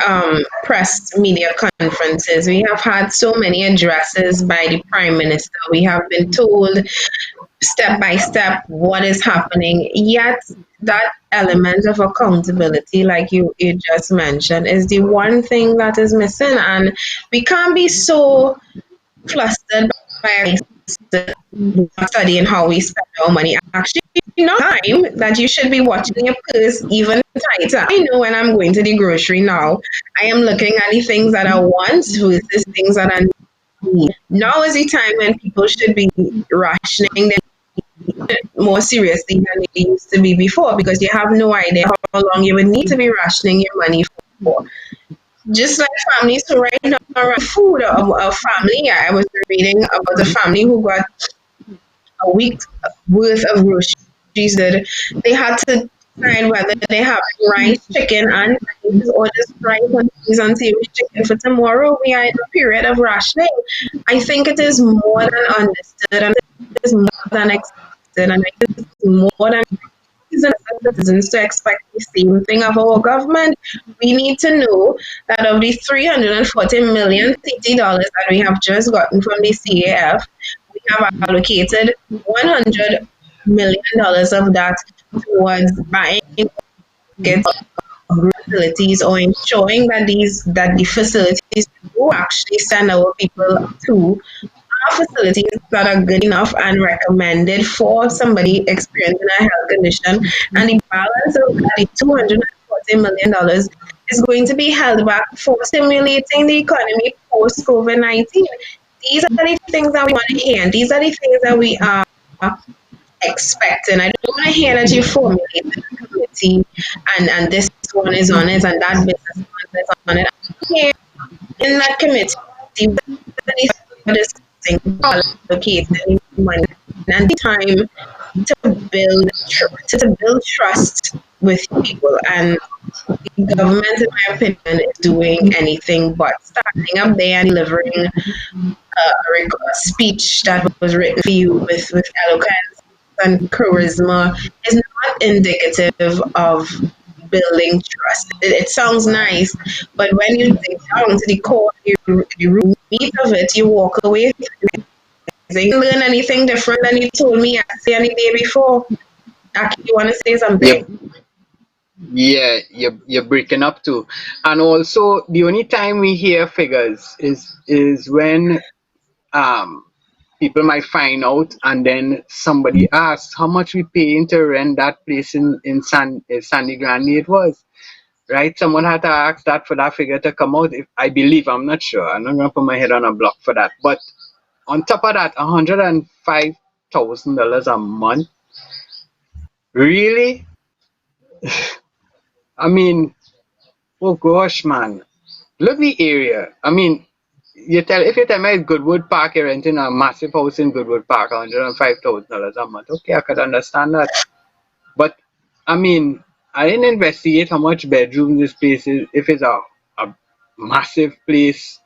press media conferences. We have had so many addresses by the Prime Minister. We have been told step by step what is happening. Yet, that element of accountability, like you just mentioned, is the one thing that is missing. And we can't be so flustered by studying how we spend our money. Actually, not time that you should be watching your purse even tighter. I know when I'm going to the grocery now, I am looking at the things that I want versus things that I need. Now is the time when people should be rationing their more seriously than they used to be before, because you have no idea how long you would need to be rationing your money for. Just like families who right now are food, a family. I was reading about a family who got a week's worth of groceries that they had to decide whether they have rice, chicken, and peas, or just rice and peas and savory chicken for tomorrow. We are in a period of rationing. I think it is more than understood, and it is more than expected, and it is more than citizens to expect the same thing of our government. We need to know that of the 340 million dollars that we have just gotten from the CAF, we have allocated $100 million of that towards buying tickets of facilities, or ensuring that the facilities do actually send our people to facilities that are good enough and recommended for somebody experiencing a health condition. And the balance of the $240 million is going to be held back for stimulating the economy post COVID 19. These are the things that we want to hear, and these are the things that we are expecting. I don't want to hear that you formulated a committee and this one is on it and that business one is on it. Here in that committee, what is discussing allocating money and time to build trust with people. And the government, in my opinion, is doing anything but standing up there and delivering a speech that was written for you with eloquence and charisma is not indicative of building trust. It sounds nice, but when you dig down to the core, the root meat of it, you walk away. You didn't learn anything different than you told me yesterday and the day before. Aki, you want to say Yep. something? Yeah, you're breaking up too. And also the only time we hear figures is when um people might find out and then somebody asks how much we paying to rent that place in Sandy Grande it was. Right? Someone had to ask that for that figure to come out. If I believe, I'm not sure. I'm not gonna put my head on a block for that. But on top of that, $105,000 a month. Really? I mean, oh gosh, man. Look the area. I mean, if you tell me Goodwood Park, you're renting a massive house in Goodwood Park, $105,000 a month. Okay, I could understand that. But I mean, I didn't investigate how much bedroom this place is. If it's a massive place,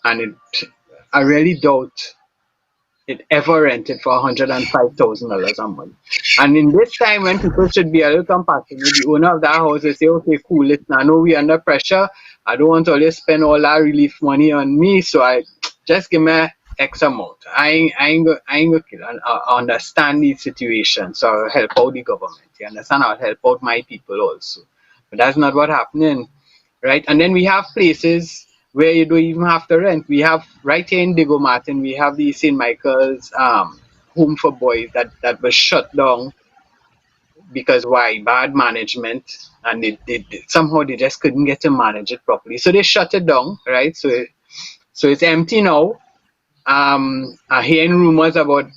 and I really doubt it ever rented for $105,000 a month. And in this time when people should be a little compassionate, the owner of that house will say, okay, cool, listen, I know we under pressure. I don't want to always spend all that relief money on me, so I just give me X amount. I ain't gonna kill. I understand the situation, so I'll help out the government. You understand? I'll help out my people also. But that's not what happening, right? And then we have places where you don't even have to rent. We have right here in Digo Martin, we have the St. Michael's home for boys that was shut down because why? Bad management, and somehow they just couldn't get to manage it properly. So they shut it down, right? So it's empty now. I'm hearing rumors about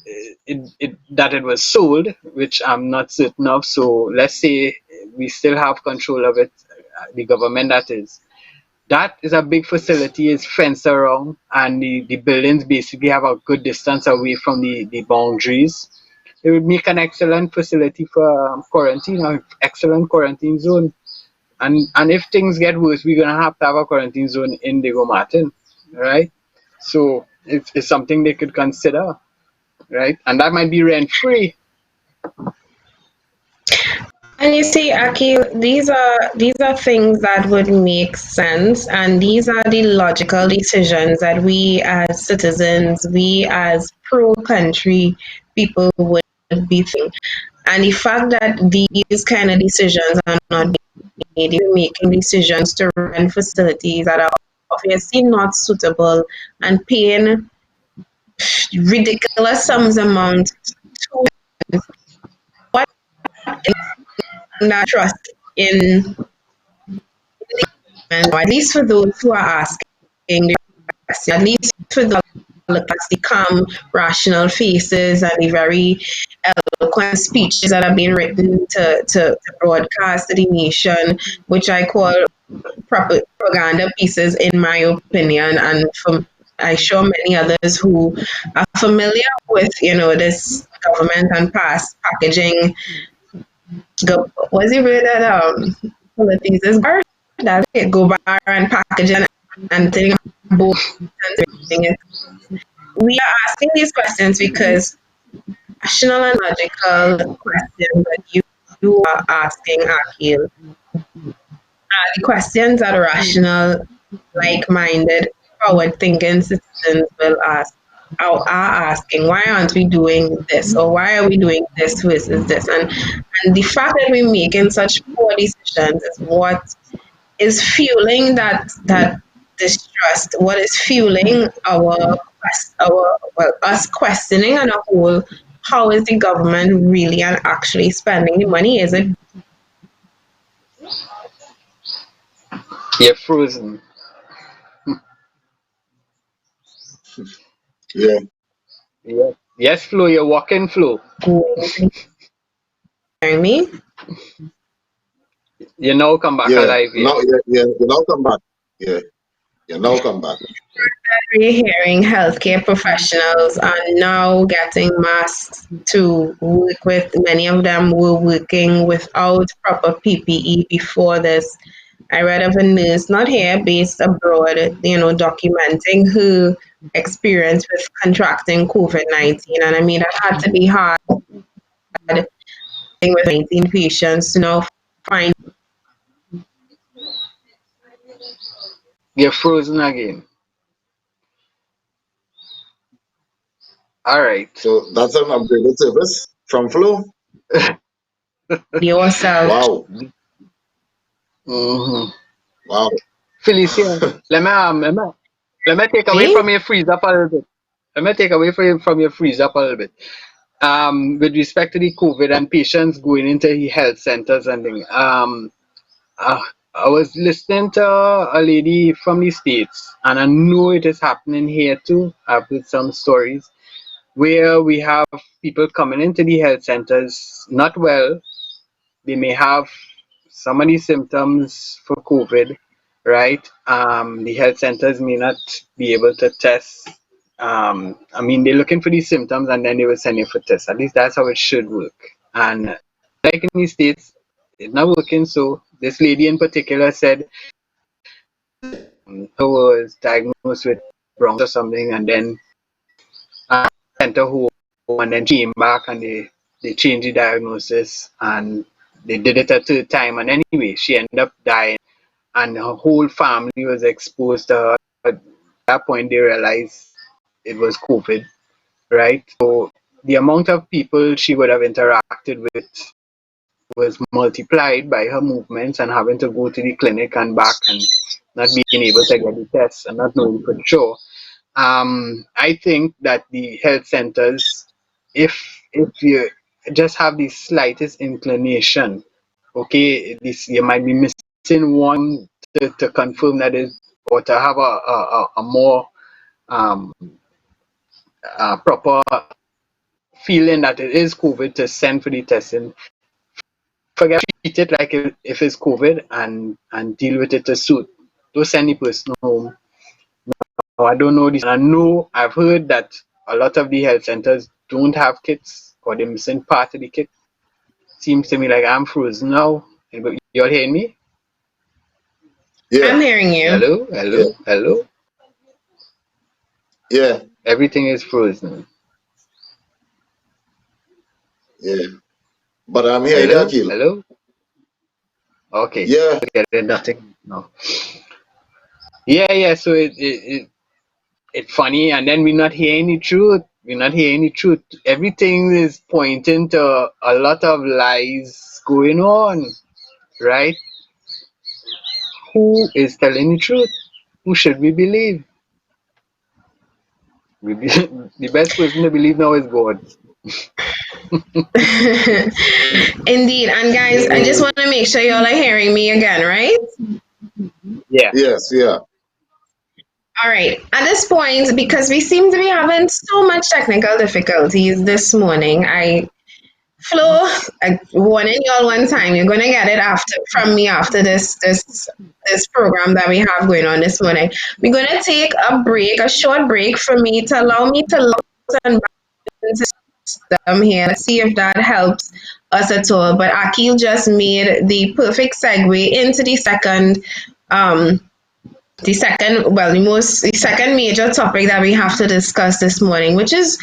that it was sold, which I'm not certain of. So let's say we still have control of it, the government that is. That is a big facility, is fenced around, and the buildings basically have a good distance away from the boundaries. It would make an excellent facility for quarantine, an excellent quarantine zone. And if things get worse, we're gonna have to have a quarantine zone in Diego Martin, right? So it's something they could consider, right? And that might be rent free. And you see, Akil, these are things that would make sense, and these are the logical decisions that we as citizens, we as pro-country people would be thinking. And the fact that these kind of decisions are not being made, you're making decisions to run facilities that are obviously not suitable and paying ridiculous sums amount to what in that trust in and at least for those who are asking the question, at least for the look at the calm, rational faces and the very eloquent speeches that have been written to broadcast to the nation, which I call propaganda pieces, in my opinion, and from I sure many others who are familiar with this government and past packaging. Was it really that politics is bar that it go bar and packaging and thing both and everything. We are asking these questions because rational and logical questions that you are asking, Akil, are the questions that rational, like-minded, forward-thinking citizens will ask. Are asking, why aren't we doing this, or why are we doing this versus this? And the fact that we're making such poor decisions is what is fueling that distrust. What is fueling our us questioning on a whole, how is the government really and actually spending the money? Is it You're frozen. Yeah, Yeah. Yes, Flo, you're walking, Flo. going to hear me? You now come back yeah. alive, yeah. Now, yeah, yeah. You now come back. Yeah, you now come back. We're hearing healthcare professionals are now getting masks to work with. Many of them were working without proper PPE before this. I read of a nurse, not here, based abroad, documenting her experience with contracting COVID-19. And I mean, that had to be hard with 19 patients to now find You're frozen again. All right. So that's an upgraded service from Flow. yourself. Wow, Mm-hmm. wow. Felicia, let me take away Me? from your freeze up a little bit. Let me take away from your freeze up a little bit. With respect to the COVID and patients going into the health centers and things, uh, I was listening to a lady from the States, and I know it is happening here too. I've heard some stories where we have people coming into the health centers not well. They may have some of the symptoms for COVID, right? The health centers may not be able to test. I mean, they're looking for these symptoms and then they will send you for tests. At least that's how it should work. And like in the States, it's not working. So this lady in particular said who was diagnosed with bronchitis or something, and then sent her home, and then she came back and they changed the diagnosis and they did it a third time. And anyway, she ended up dying, and her whole family was exposed to her. At that point, they realized it was COVID, right? So the amount of people she would have interacted with was multiplied by her movements and having to go to the clinic and back. And not being able to get the test and not knowing for sure. I think that the health centers, if you just have the slightest inclination, okay, this you might be missing one to confirm that is, or to have a more um, proper feeling that it is COVID, to send for the testing. Forget treat it like if it's COVID and deal with it to suit. Don't send the person home. Now, I don't know this. I know I've heard that a lot of the health centers don't have kits or they're missing part of the kit. Seems to me like I'm frozen now. You're hearing me? Yeah, I'm hearing you. Hello, yeah, hello, hello. yeah, Everything is frozen. yeah. But I'm hearing you, Hello, Akil. hello. Okay, Yeah, getting nothing. No. Yeah. So it's funny, and then we're not hearing the truth. We're not hearing the truth. Everything is pointing to a lot of lies going on, right? Who is telling the truth? Who should we believe? The best person to believe now is God. Indeed. And guys, I just want to make sure y'all are hearing me again, right? Yeah. yes, yeah. All right. At this point, because we seem to be having so much technical difficulties this morning, Flo, I warning y'all one time, you're gonna get it after from me after this program that we have going on this morning. We're gonna take a break, a short break for me to allow me to log and back into the system here. Let's see if that helps us at all. But Akil just made the perfect segue into um the second major topic that we have to discuss this morning, which is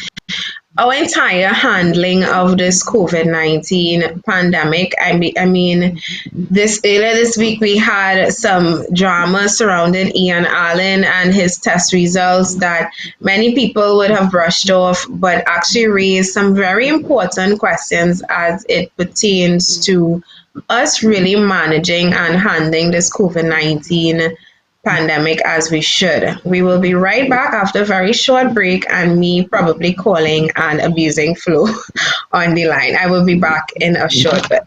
our entire handling of this COVID-19 pandemic. I mean, this earlier this week we had some drama surrounding Ian Allen and his test results that many people would have brushed off, but actually raised some very important questions as it pertains to us really managing and handling this COVID-19 pandemic as we should. We will be right back after a very short break and me probably calling and abusing Flo on the line. I will be back in a short bit.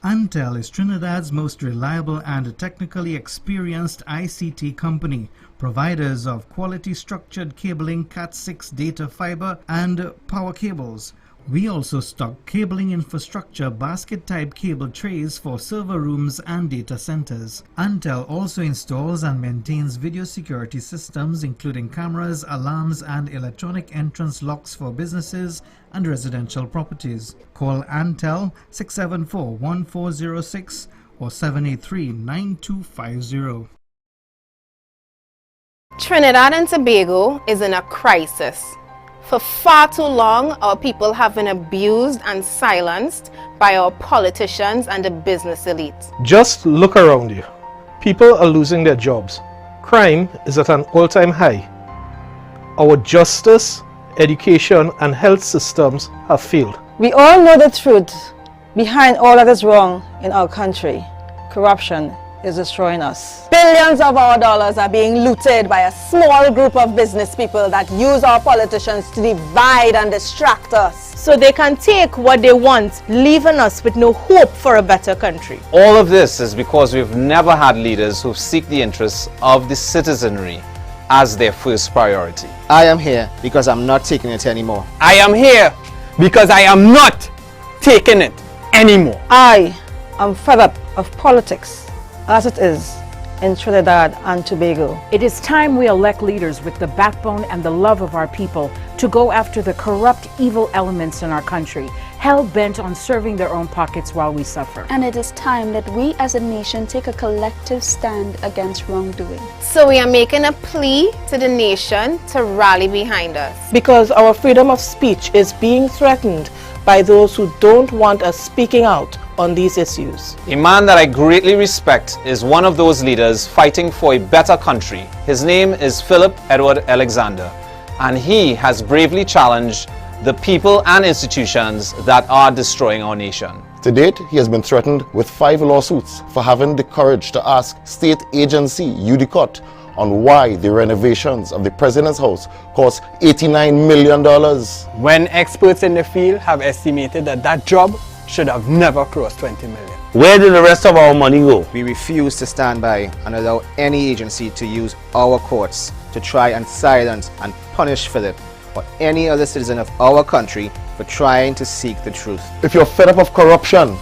Antel is Trinidad's most reliable and technically experienced ICT company, providers of quality structured cabling, Cat6 data fiber, and power cables. We also stock cabling infrastructure basket-type cable trays for server rooms and data centers. Antel also installs and maintains video security systems including cameras, alarms, and electronic entrance locks for businesses and residential properties. Call Antel 674-1406 or 783-9250. Trinidad and Tobago is in a crisis. For far too long, our people have been abused and silenced by our politicians and the business elite. Just look around you. People are losing their jobs. Crime is at an all-time high. Our justice, education, and health systems have failed. We all know the truth behind all that is wrong in our country. Corruption is destroying us. Billions of our dollars are being looted by a small group of business people that use our politicians to divide and distract us, so they can take what they want, leaving us with no hope for a better country. All of this is because we've never had leaders who seek the interests of the citizenry as their first priority. I am here because I'm not taking it anymore. I am here because I am not taking it anymore. I am fed up of politics as it is in Trinidad and Tobago. It is time we elect leaders with the backbone and the love of our people to go after the corrupt, evil elements in our country, hell-bent on serving their own pockets while we suffer. And it is time that we as a nation take a collective stand against wrongdoing. So we are making a plea to the nation to rally behind us. Because our freedom of speech is being threatened by those who don't want us speaking out on these issues. A man that I greatly respect is one of those leaders fighting for a better country. His name is Philip Edward Alexander, and he has bravely challenged the people and institutions that are destroying our nation. To date, he has been threatened with 5 lawsuits for having the courage to ask state agency UDCOT on why the renovations of the president's house cost $89 million. When experts in the field have estimated that that job should have never crossed 20 million. Where did the rest of our money go? We refuse to stand by and allow any agency to use our courts to try and silence and punish Philip or any other citizen of our country for trying to seek the truth. If you're fed up of corruption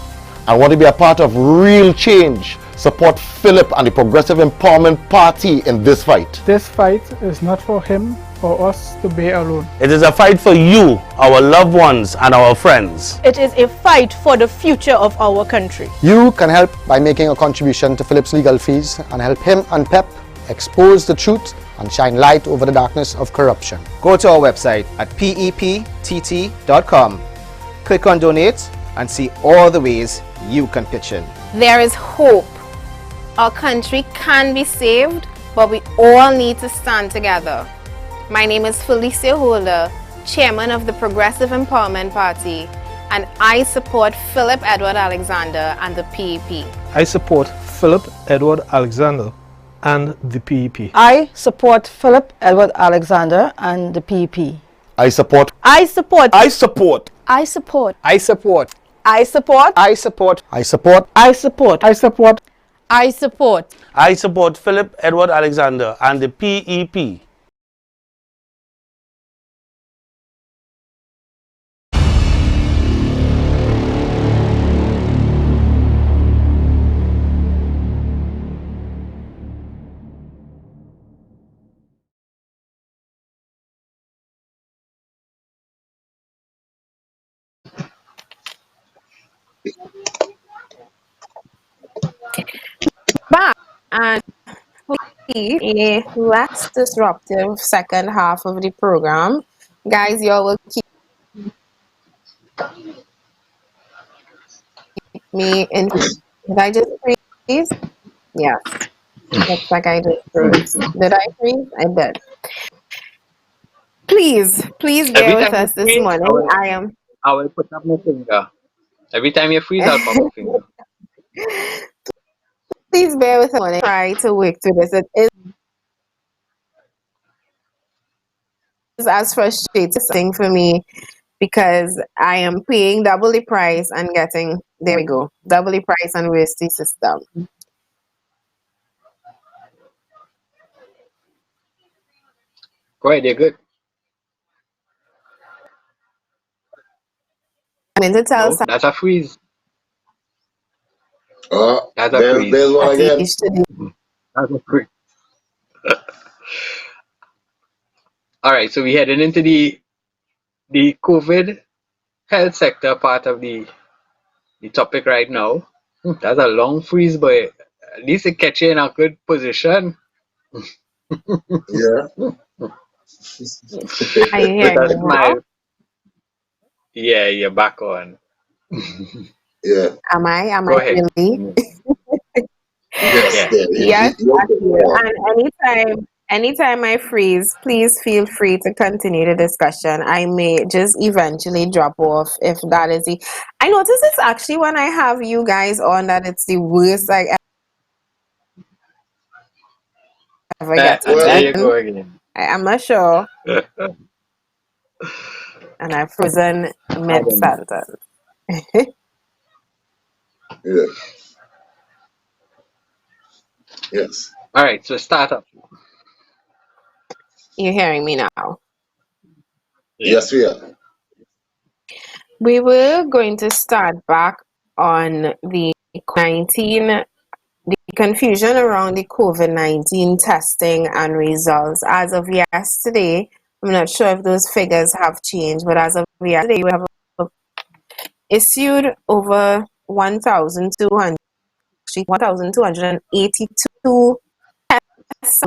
and want to be a part of real change, support Philip and the Progressive Empowerment Party in this fight. This fight is not for him or us to bear alone. It is a fight for you, our loved ones, and our friends. It is a fight for the future of our country. You can help by making a contribution to Philip's legal fees and help him and PEP expose the truth and shine light over the darkness of corruption. Go to our website at peptt.com, click on donate, and see all the ways you can pitch in. There is hope. Our country can be saved, but we all need to stand together. My name is Felicia Holder, Chairman of the Progressive Empowerment Party, and I support Philip Edward Alexander and the PEP. I support Philip Edward Alexander and the PEP. I support Philip Edward Alexander and the PEP. I support. I support. I support. I support. I support. I support. I support. I support. I support. I support. I support. I support Philip Edward Alexander and the PEP. Back and a less disruptive second half of the program. Guys, y'all will keep me in. Did I just freeze? Yes. Looks like I just froze. Did I freeze? I did. Please bear with us this morning. I will put up my finger. Every time you freeze, I'll put my finger. Please bear with us when I try to work through this. It is as frustrating for me because I am paying double the price and getting, there we go, double the price and waste the system. Go ahead, you're good. I'm going to tell No, that's a freeze. That's a freeze. There's one again. That's a freeze. All right, so we're heading into the COVID health sector part of the topic right now. That's a long freeze, but at least it catch you in a good position. Yeah. Are you hearing That's me my. now? Yeah, you're back on. Yeah. Am I Go ahead. really? Yes. Yes, and anytime I freeze, please feel free to continue the discussion. I may just eventually drop off if that is the. I notice it's actually when I have you guys on that it's the worst I ever get. There you go again. I'm not sure. And I've frozen mid-sentence. Yeah. Yes. All right, so start up. You're hearing me now? Yes, we are. We were going to start back on the COVID-19, the confusion around the COVID-19 testing and results. As of yesterday, I'm not sure if those figures have changed, but as of yesterday, we have issued over 1,282 tests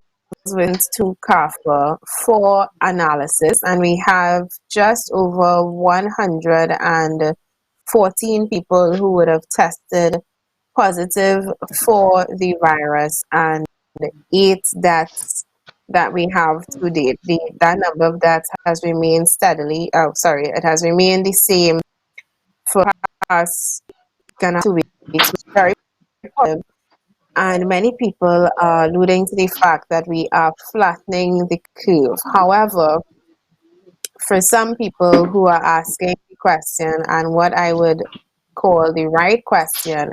went to CAFA for analysis, and we have just over 114 people who would have tested positive for the virus and 8 deaths that we have to date. That number of deaths has remained steadily. Oh, sorry, it has remained the same for us. Gonna 2 weeks, which is very positive. And many people are alluding to the fact that we are flattening the curve. However, for some people who are asking the question, and what I would call the right question,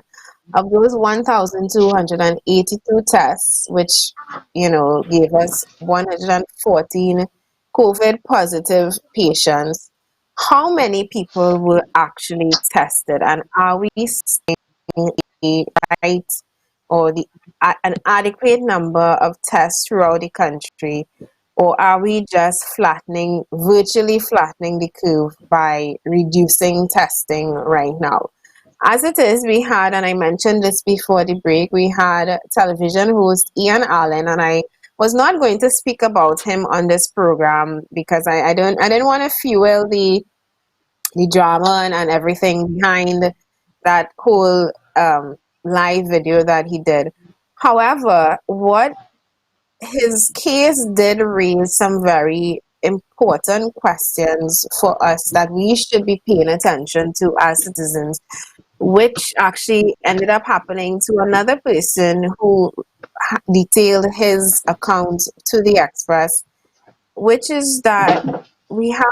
of those 1,282 tests, which gave us 114 COVID positive patients, how many people were actually tested, and are we seeing a right or an adequate number of tests throughout the country, or are we just virtually flattening the curve by reducing testing right now? As it is, we had, and I mentioned this before the break, we had television host Ian Allen, and I was not going to speak about him on this program because I didn't want to fuel the drama and everything behind that whole live video that he did. However, what his case did raise some very important questions for us that we should be paying attention to as citizens, which actually ended up happening to another person who detailed his account to the Express, which is that we have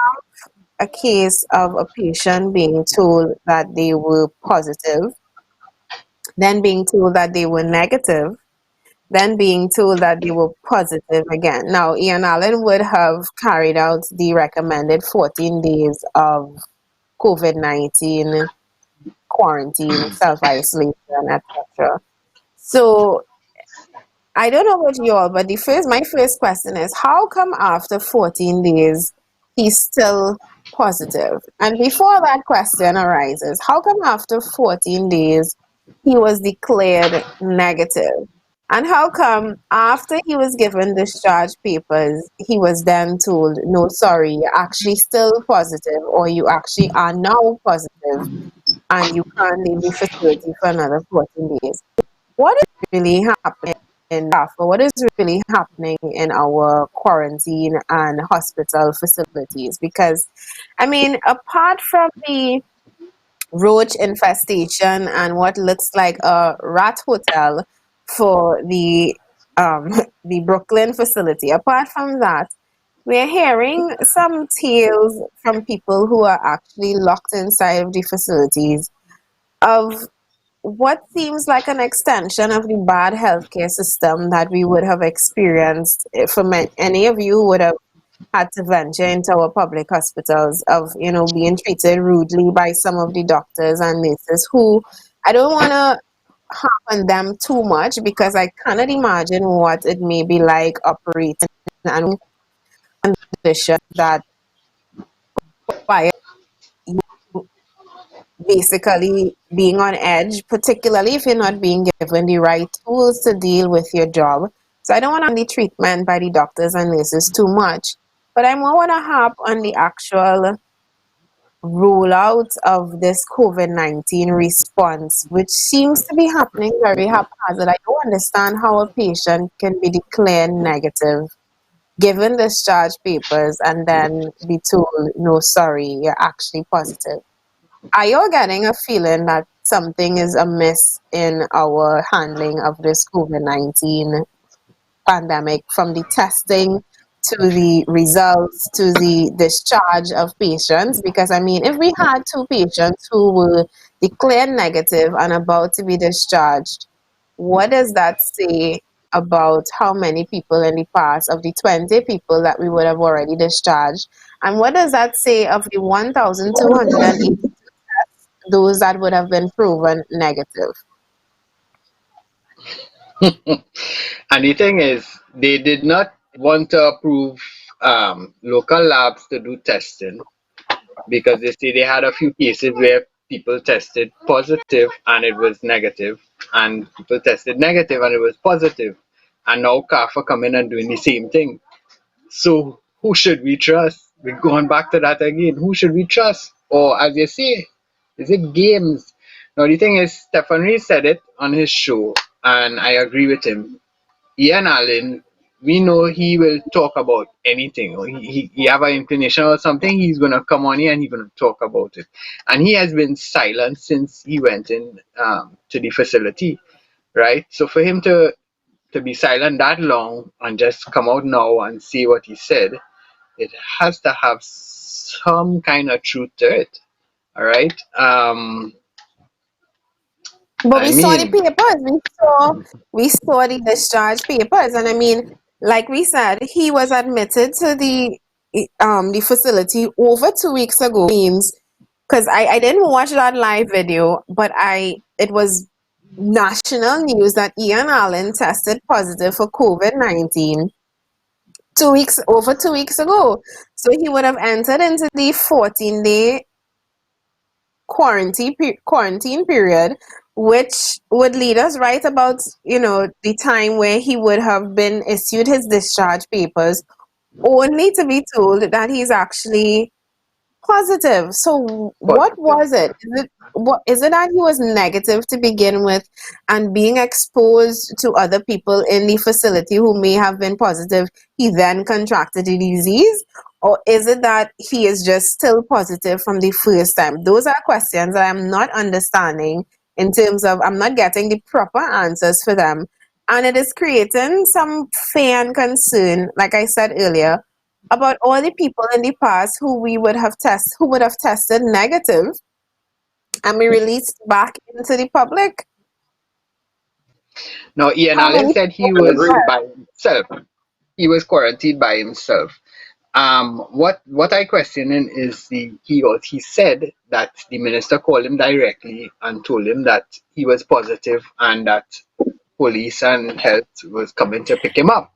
a case of a patient being told that they were positive, then being told that they were negative, then being told that they were positive again. Now, Ian Allen would have carried out the recommended 14 days of COVID-19 quarantine, self-isolation, etc. So I don't know about you all, but my first question is, how come after 14 days he's still positive? And before that question arises, how come after 14 days he was declared negative? And how come after he was given discharge papers, he was then told, no, sorry, you're actually still positive, or you actually are now positive, and you can't leave the facility for another 14 days? What is really happening in Darfur? What is really happening in our quarantine and hospital facilities? Because, I mean, apart from the roach infestation and what looks like a rat hotel for the the Brooklyn facility, apart from that, we're hearing some tales from people who are actually locked inside of the facilities of what seems like an extension of the bad healthcare system that we would have experienced if any of you would have had to venture into our public hospitals, of being treated rudely by some of the doctors and nurses who, I don't want to harp on them too much because I cannot imagine what it may be like operating and conditions that require basically being on edge, particularly if you're not being given the right tools to deal with your job. So I don't want to the treatment by the doctors and nurses too much, but I more want to harp on the actual rollout of this COVID-19 response, which seems to be happening very haphazard. I don't understand how a patient can be declared negative, given discharge papers, and then be told, no, sorry, you're actually positive. Are you getting a feeling that something is amiss in our handling of this COVID-19 pandemic, from the testing to the results to the discharge of patients? Because, I mean, if we had 2 patients who were declared negative and about to be discharged, what does that say about how many people in the past, of the 20 people that we would have already discharged? And what does that say of the 1,280 those that would have been proven negative? And the thing is, they did not want to approve local labs to do testing because they say they had a few cases where people tested positive and it was negative, and people tested negative and it was positive. And now CAF are coming and doing the same thing. So who should we trust? We're going back to that again. Who should we trust? Or as you say, is it games? Now the thing is, Stephen Reed said it on his show, and I agree with him. Ian Allen we know he will talk about anything. Or he have an inclination or something, he's gonna come on here and he's gonna talk about it. And he has been silent since he went in to the facility, right? So for him to be silent that long and just come out now and say what he said, it has to have some kind of truth to it. All right. But I we saw the mean, papers. We saw the discharge papers, and I mean, like we said, he was admitted to the facility over 2 weeks ago. Means because I didn't watch that live video, but it was national news that Ian Allen tested positive for COVID-19 over 2 weeks ago. So he would have entered into the 14-day quarantine period, which would lead us right about the time where he would have been issued his discharge papers, only to be told that he's actually positive. So what positive. was it? Is it that he was negative to begin with and being exposed to other people in the facility who may have been positive, he then contracted the disease? Or is it that he is just still positive from the first time? Those are questions that I'm not understanding, in terms of I'm not getting the proper answers for them. And it is creating some fear and concern, like I said earlier, about all the people in the past who would have tested negative and be released back into the public. Now, Ian How Allen many said he people I did was agree. that? by himself. He was quarantined by himself. What I questioning is he said that the minister called him directly and told him that he was positive and that police and health was coming to pick him up.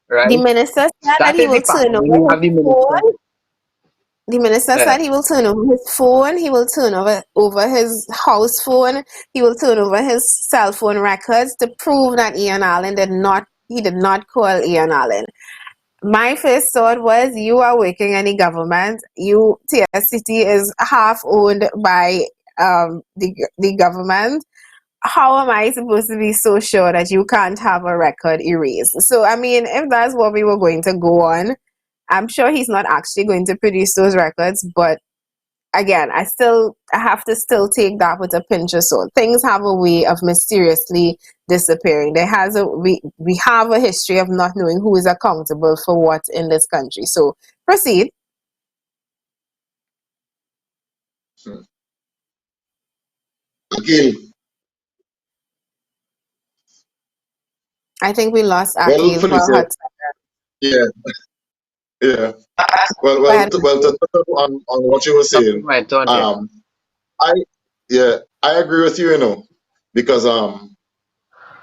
The Right? minister said that That he is the will part. turn When over you his have the minister, phone. The minister uh, said he will turn over his phone, he will turn over his house phone, he will turn over his cell phone records to prove that Ian Allen did not call Ian Allen. My first thought was, you are working in the government. TSCT is half owned by the government. How am I supposed to be so sure that you can't have a record erased? So, I mean, if that's what we were going to go on, I'm sure he's not actually going to produce those records. But again, I have to still take that with a pinch of salt. Things have a way of mysteriously disappearing. We have a history of not knowing who is accountable for what in this country. So proceed. Akil, I think we lost well, Akil for a Felicia, hot second. yeah, yeah. Go ahead. Well, to touch up on what you were something saying, went on there. um, I, yeah, I agree with you, because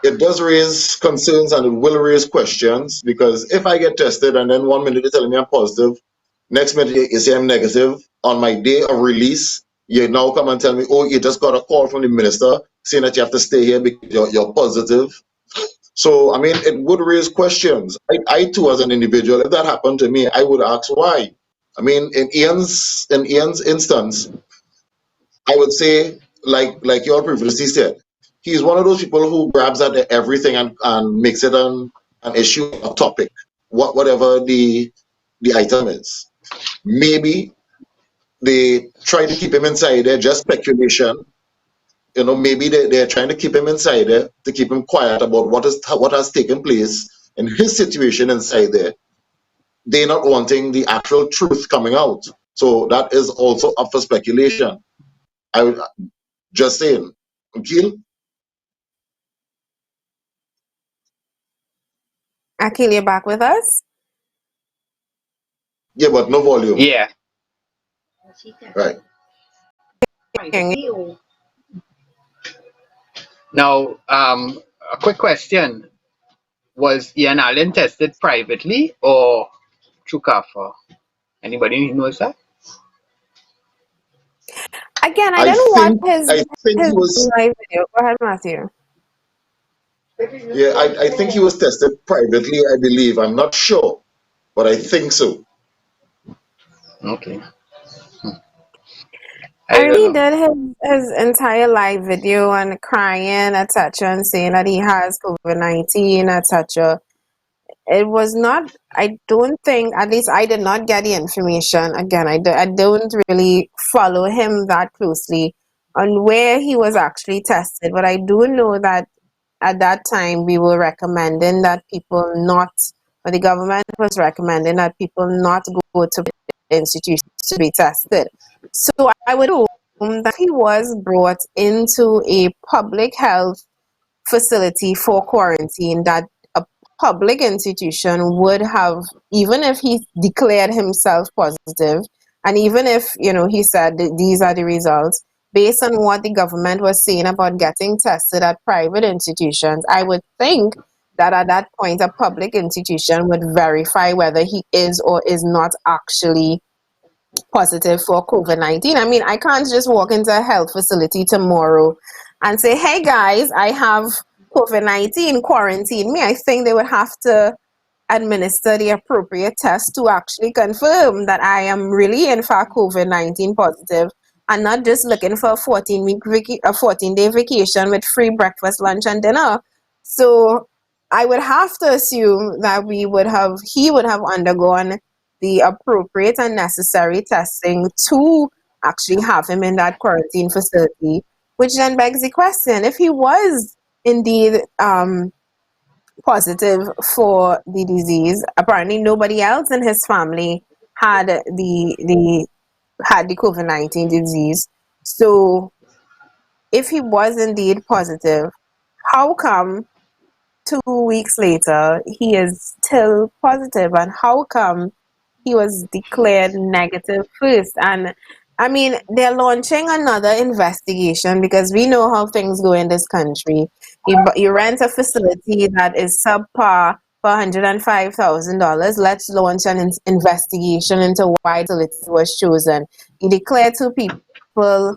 it does raise concerns and it will raise questions. Because if I get tested and then 1 minute you're telling me I'm positive, next minute you say I'm negative, on my day of release, you now come and tell me, oh, you just got a call from the minister saying that you have to stay here because you're positive. So, I mean, it would raise questions. I too, as an individual, if that happened to me, I would ask why. I mean, in Ian's instance, I would say, like you all previously said, he's one of those people who grabs at everything and makes it an issue, a topic, whatever the item is. Maybe they try to keep him inside there, just speculation. Maybe they're trying to keep him inside there to keep him quiet about what has taken place in his situation inside there. They're not wanting the actual truth coming out. So that is also up for speculation. I would just saying. Akil? Akil, you're back with us? Yeah, but no volume. Yeah. Right. Now, a quick question: was Ian Allen tested privately or through CAFA? Anybody knows that? Again, I I didn't watch think he his was live video. Go ahead, Matthew. yeah, I think he was tested privately, I believe. I'm not sure, but I think so. Okay. I I don't really know. did his entire live video and crying, etc., and saying that he has COVID-19, etc. it was not, I don't think, at least I did not get the information. Again, I don't really follow him that closely on where he was actually tested, but I do know that at that time we were recommending that people not, or the government was recommending that people not go to institutions to be tested. So I would assume that he was brought into a public health facility for quarantine, that a public institution would have, even if he declared himself positive, and even if, he said that these are the results, based on what the government was saying about getting tested at private institutions, I would think that at that point a public institution would verify whether he is or is not actually positive for COVID-19. I mean, I can't just walk into a health facility tomorrow and say, hey guys, I have COVID-19, quarantine me. I think they would have to administer the appropriate test to actually confirm that I am really in fact COVID-19 positive, and not just looking for a 14-day vacation with free breakfast, lunch, and dinner. So I would have to assume that he would have undergone the appropriate and necessary testing to actually have him in that quarantine facility, which then begs the question, if he was indeed positive for the disease, apparently nobody else in his family had the COVID-19 disease. So if he was indeed positive, how come 2 weeks later he is still positive, and how come he was declared negative first? And I mean, they're launching another investigation because we know how things go in this country. You rent a facility that is subpar for $105,000. Let's launch an investigation into why the facility was chosen. You declare two people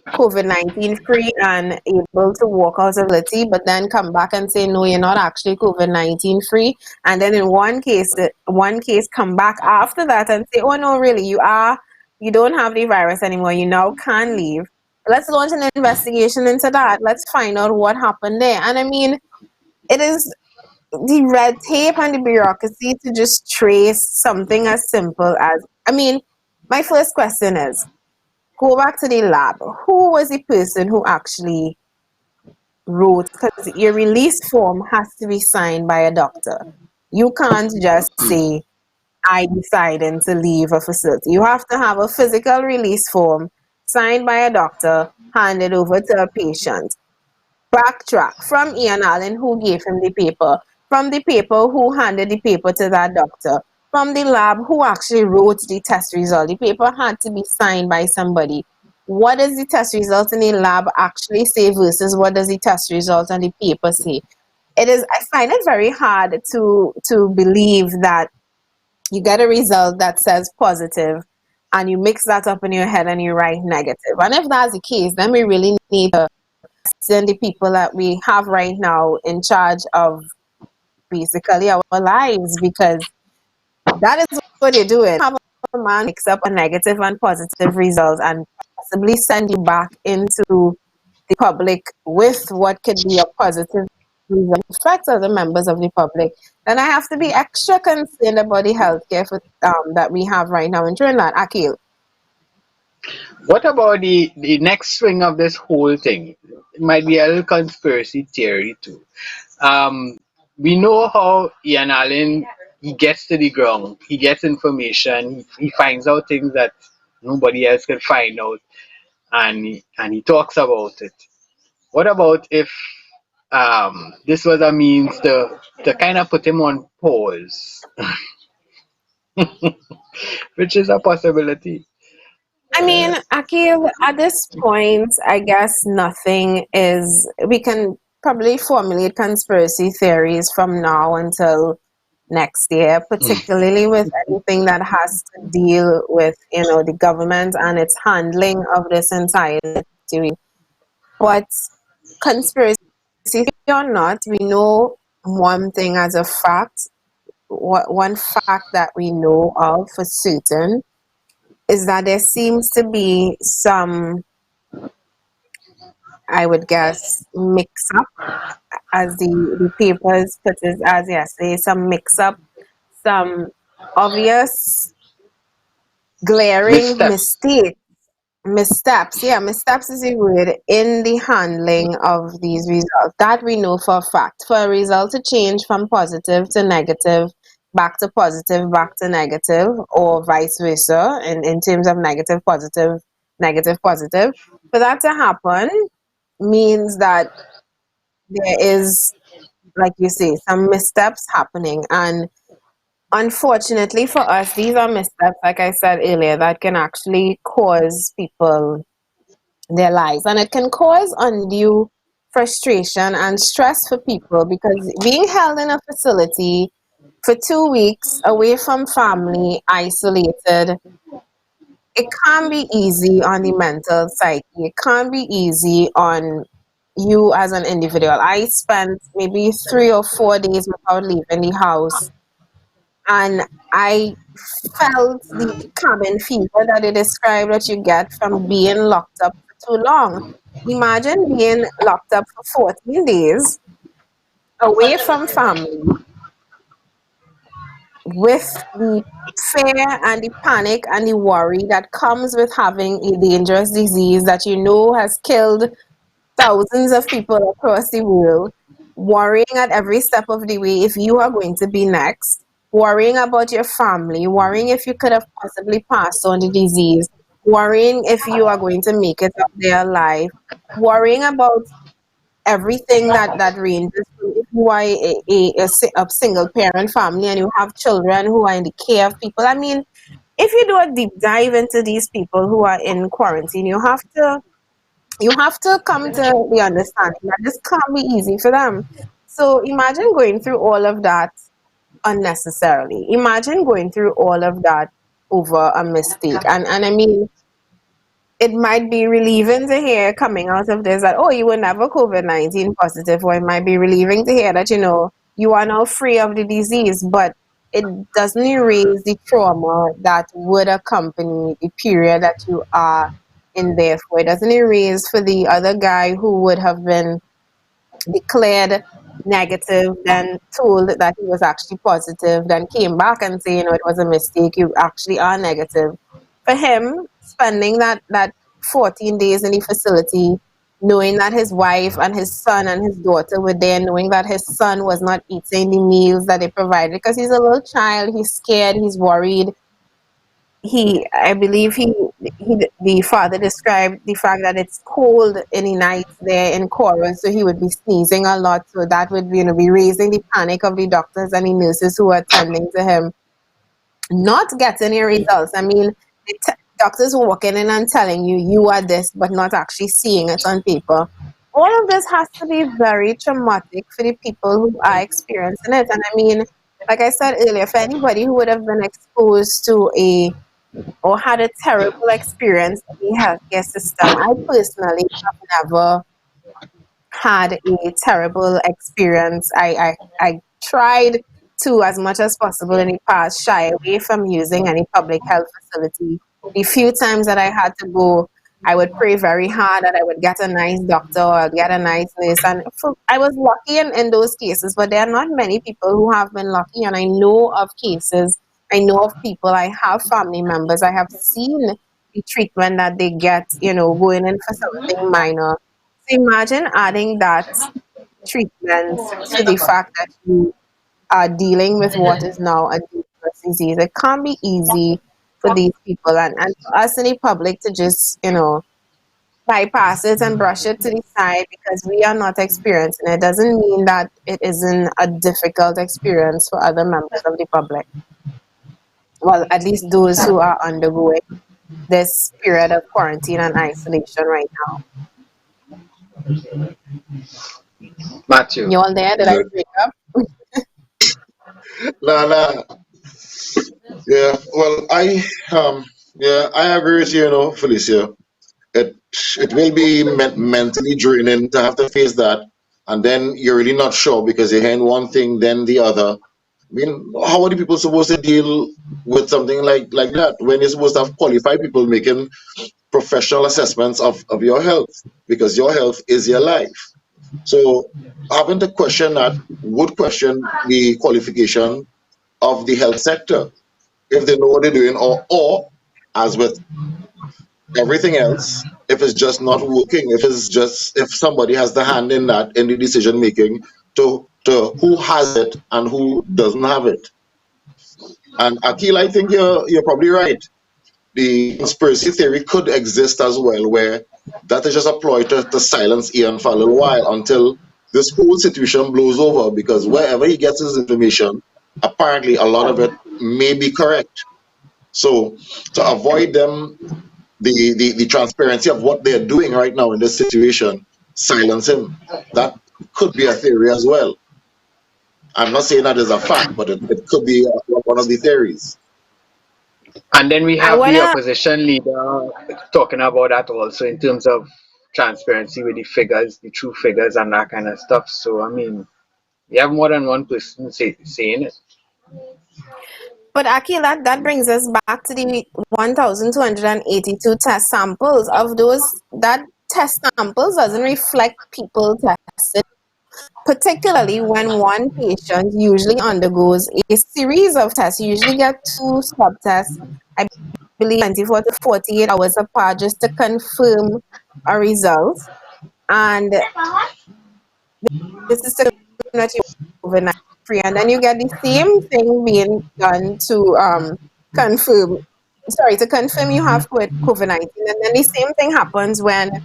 COVID-19 free and able to walk out of the facility, but then come back and say, no, you're not actually COVID-19 free. And then in one case come back after that and say, oh no, really, you don't have the virus anymore. You now can leave. Let's launch an investigation into that. Let's find out what happened there. And I mean, it is the red tape and the bureaucracy to just trace something as simple as, I mean, my first question is, go back to the lab. Who was the person who actually wrote? Because your release form has to be signed by a doctor. You can't just say, I decided to leave a facility. You have to have a physical release form signed by a doctor, handed over to a patient. Backtrack from Ian Allen, who gave him the paper, from the paper, who handed the paper to that doctor, from the lab, who actually wrote the test result. The paper had to be signed by somebody. What does the test result in the lab actually say versus what does the test result on the paper say? I find it very hard to believe that you get a result that says positive and you mix that up in your head and you write negative. And if that's the case, then we really need to question the people that we have right now in charge of basically our lives, because that is what they're doing. Have a man mix up a negative and positive result and possibly send you back into the public with what could be a positive result, affect other members of the public, then I have to be extra concerned about the healthcare that we have right now in Trinidad. Akil. What about the next swing of this whole thing? It might be a little conspiracy theory too. We know how Ian Allen, he gets to the ground, he gets information, he finds out things that nobody else can find out, and he talks about it. What about if this was a means to kind of put him on pause, which is a possibility. I mean, Akil, at this point, I guess we can probably formulate conspiracy theories from now until next year, particularly with anything that has to deal with, the government and its handling of this entire situation. But conspiracy theory or not, we know one thing as a fact. One fact that we know of for certain is that there seems to be some, I would guess, mix up. as the papers put it as yesterday, some mix up, some obvious glaring Missteps. missteps. Yeah, missteps is a word in the handling of these results. That we know for a fact. For a result to change from positive to negative, back to positive, back to negative, or vice versa, in terms of negative, positive, negative, positive. For that to happen means that there is, like you say, some missteps happening. And unfortunately for us, these are missteps, like I said earlier, that can actually cause people their lives. And it can cause undue frustration and stress for people because being held in a facility for 2 weeks away from family, isolated, it can't be easy on the mental psyche. It can't be easy on you as an individual. I spent maybe 3 or 4 days without leaving the house, and I felt the cabin fever that they describe that you get from being locked up for too long. Imagine being locked up for 14 days away from family with the fear and the panic and the worry that comes with having a dangerous disease that you know has killed thousands of people across the world, worrying at every step of the way if you are going to be next, worrying about your family, worrying if you could have possibly passed on the disease, worrying if you are going to make it up there alive, worrying about everything that ranges from if you are a single parent family and you have children who are in the care of people. I mean, if you do a deep dive into these people who are in quarantine, you have to come to the understanding that this can't be easy for them. So imagine going through all of that unnecessarily. Imagine going through all of that over a mistake. And I mean, it might be relieving to hear coming out of this that, oh, you were never COVID-19 positive, or it might be relieving to hear that, you are now free of the disease, but it doesn't erase the trauma that would accompany the period that you are in there for. It doesn't erase for the other guy who would have been declared negative, then told that he was actually positive, then came back and say, it was a mistake, you actually are negative. For him, spending that 14 days in the facility, knowing that his wife and his son and his daughter were there, knowing that his son was not eating the meals that they provided because he's a little child, he's scared, he's worried. I believe the father described the fact that it's cold in the night there in chorus, so he would be sneezing a lot, so that would be raising the panic of the doctors and the nurses who are attending to him, not getting any results. I mean, doctors walking in and telling you you are this, but not actually seeing it on paper. All of this has to be very traumatic for the people who are experiencing it. And I mean, like I said earlier, for anybody who would have been exposed to or had a terrible experience in the healthcare system. I personally have never had a terrible experience. I tried to, as much as possible in the past, shy away from using any public health facility. The few times that I had to go, I would pray very hard that I would get a nice doctor or get a nice nurse. And I was lucky in those cases, but there are not many people who have been lucky. And I know of cases, I know of people, I have family members, I have seen the treatment that they get, going in for something minor. So imagine adding that treatment to the fact that you are dealing with what is now a dangerous disease. It can't be easy for these people and for us in the public to just, bypass it and brush it to the side because we are not experiencing it. Doesn't mean that it isn't a difficult experience for other members of the public. Well, at least those who are undergoing this period of quarantine and isolation right now. Matthew. You all there? Did I break up? Nah. Yeah. Well, I agree with you, Felicia. It will be mentally draining to have to face that, and then you're really not sure because you're hearing one thing, then the other. I mean, how are the people supposed to deal with something like that when you're supposed to have qualified people making professional assessments of your health because your health is your life? So having to question that would question the qualification of the health sector if they know what they're doing, or as with everything else, if it's just not working, if somebody has the hand in that in the decision making to who has it and who doesn't have it. And Akil, I think you're probably right. The conspiracy theory could exist as well, where that is just a ploy to silence Ian for a little while until this whole situation blows over, because wherever he gets his information, apparently a lot of it may be correct. So to avoid them the transparency of what they're doing right now in this situation, silence him. That could be a theory as well. I'm not saying that is a fact, but it could be one of the theories. And then we I have the wanna opposition leader talking about that also in terms of transparency with the figures, the true figures, and that kind of stuff. So, I mean, we have more than one person saying it. But Aki, that brings us back to the 1,282 test samples. Of those, that test samples doesn't reflect people tested, particularly when one patient usually undergoes a series of tests. You usually get 2 swab tests, I believe 24 to 48 hours apart, just to confirm a result. And this is to confirm that you're COVID-19 free. And then you get the same thing being done to confirm, to confirm you have COVID-19. And then the same thing happens when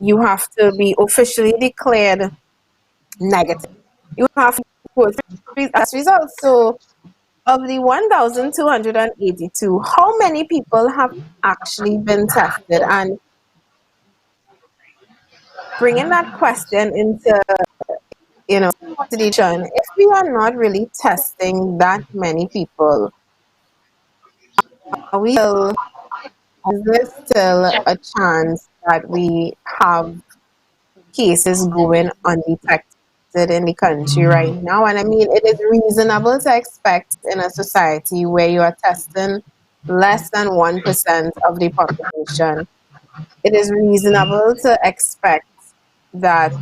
you have to be officially declared negative. You have to go through as results. So of the 1,282, how many people have actually been tested? And bringing that question into, situation, if we are not really testing that many people, are we still, is there still a chance that we have cases going undetected in the country right now? And I mean, it is reasonable to expect in a society where you are testing less than 1% of the population, it is reasonable to expect that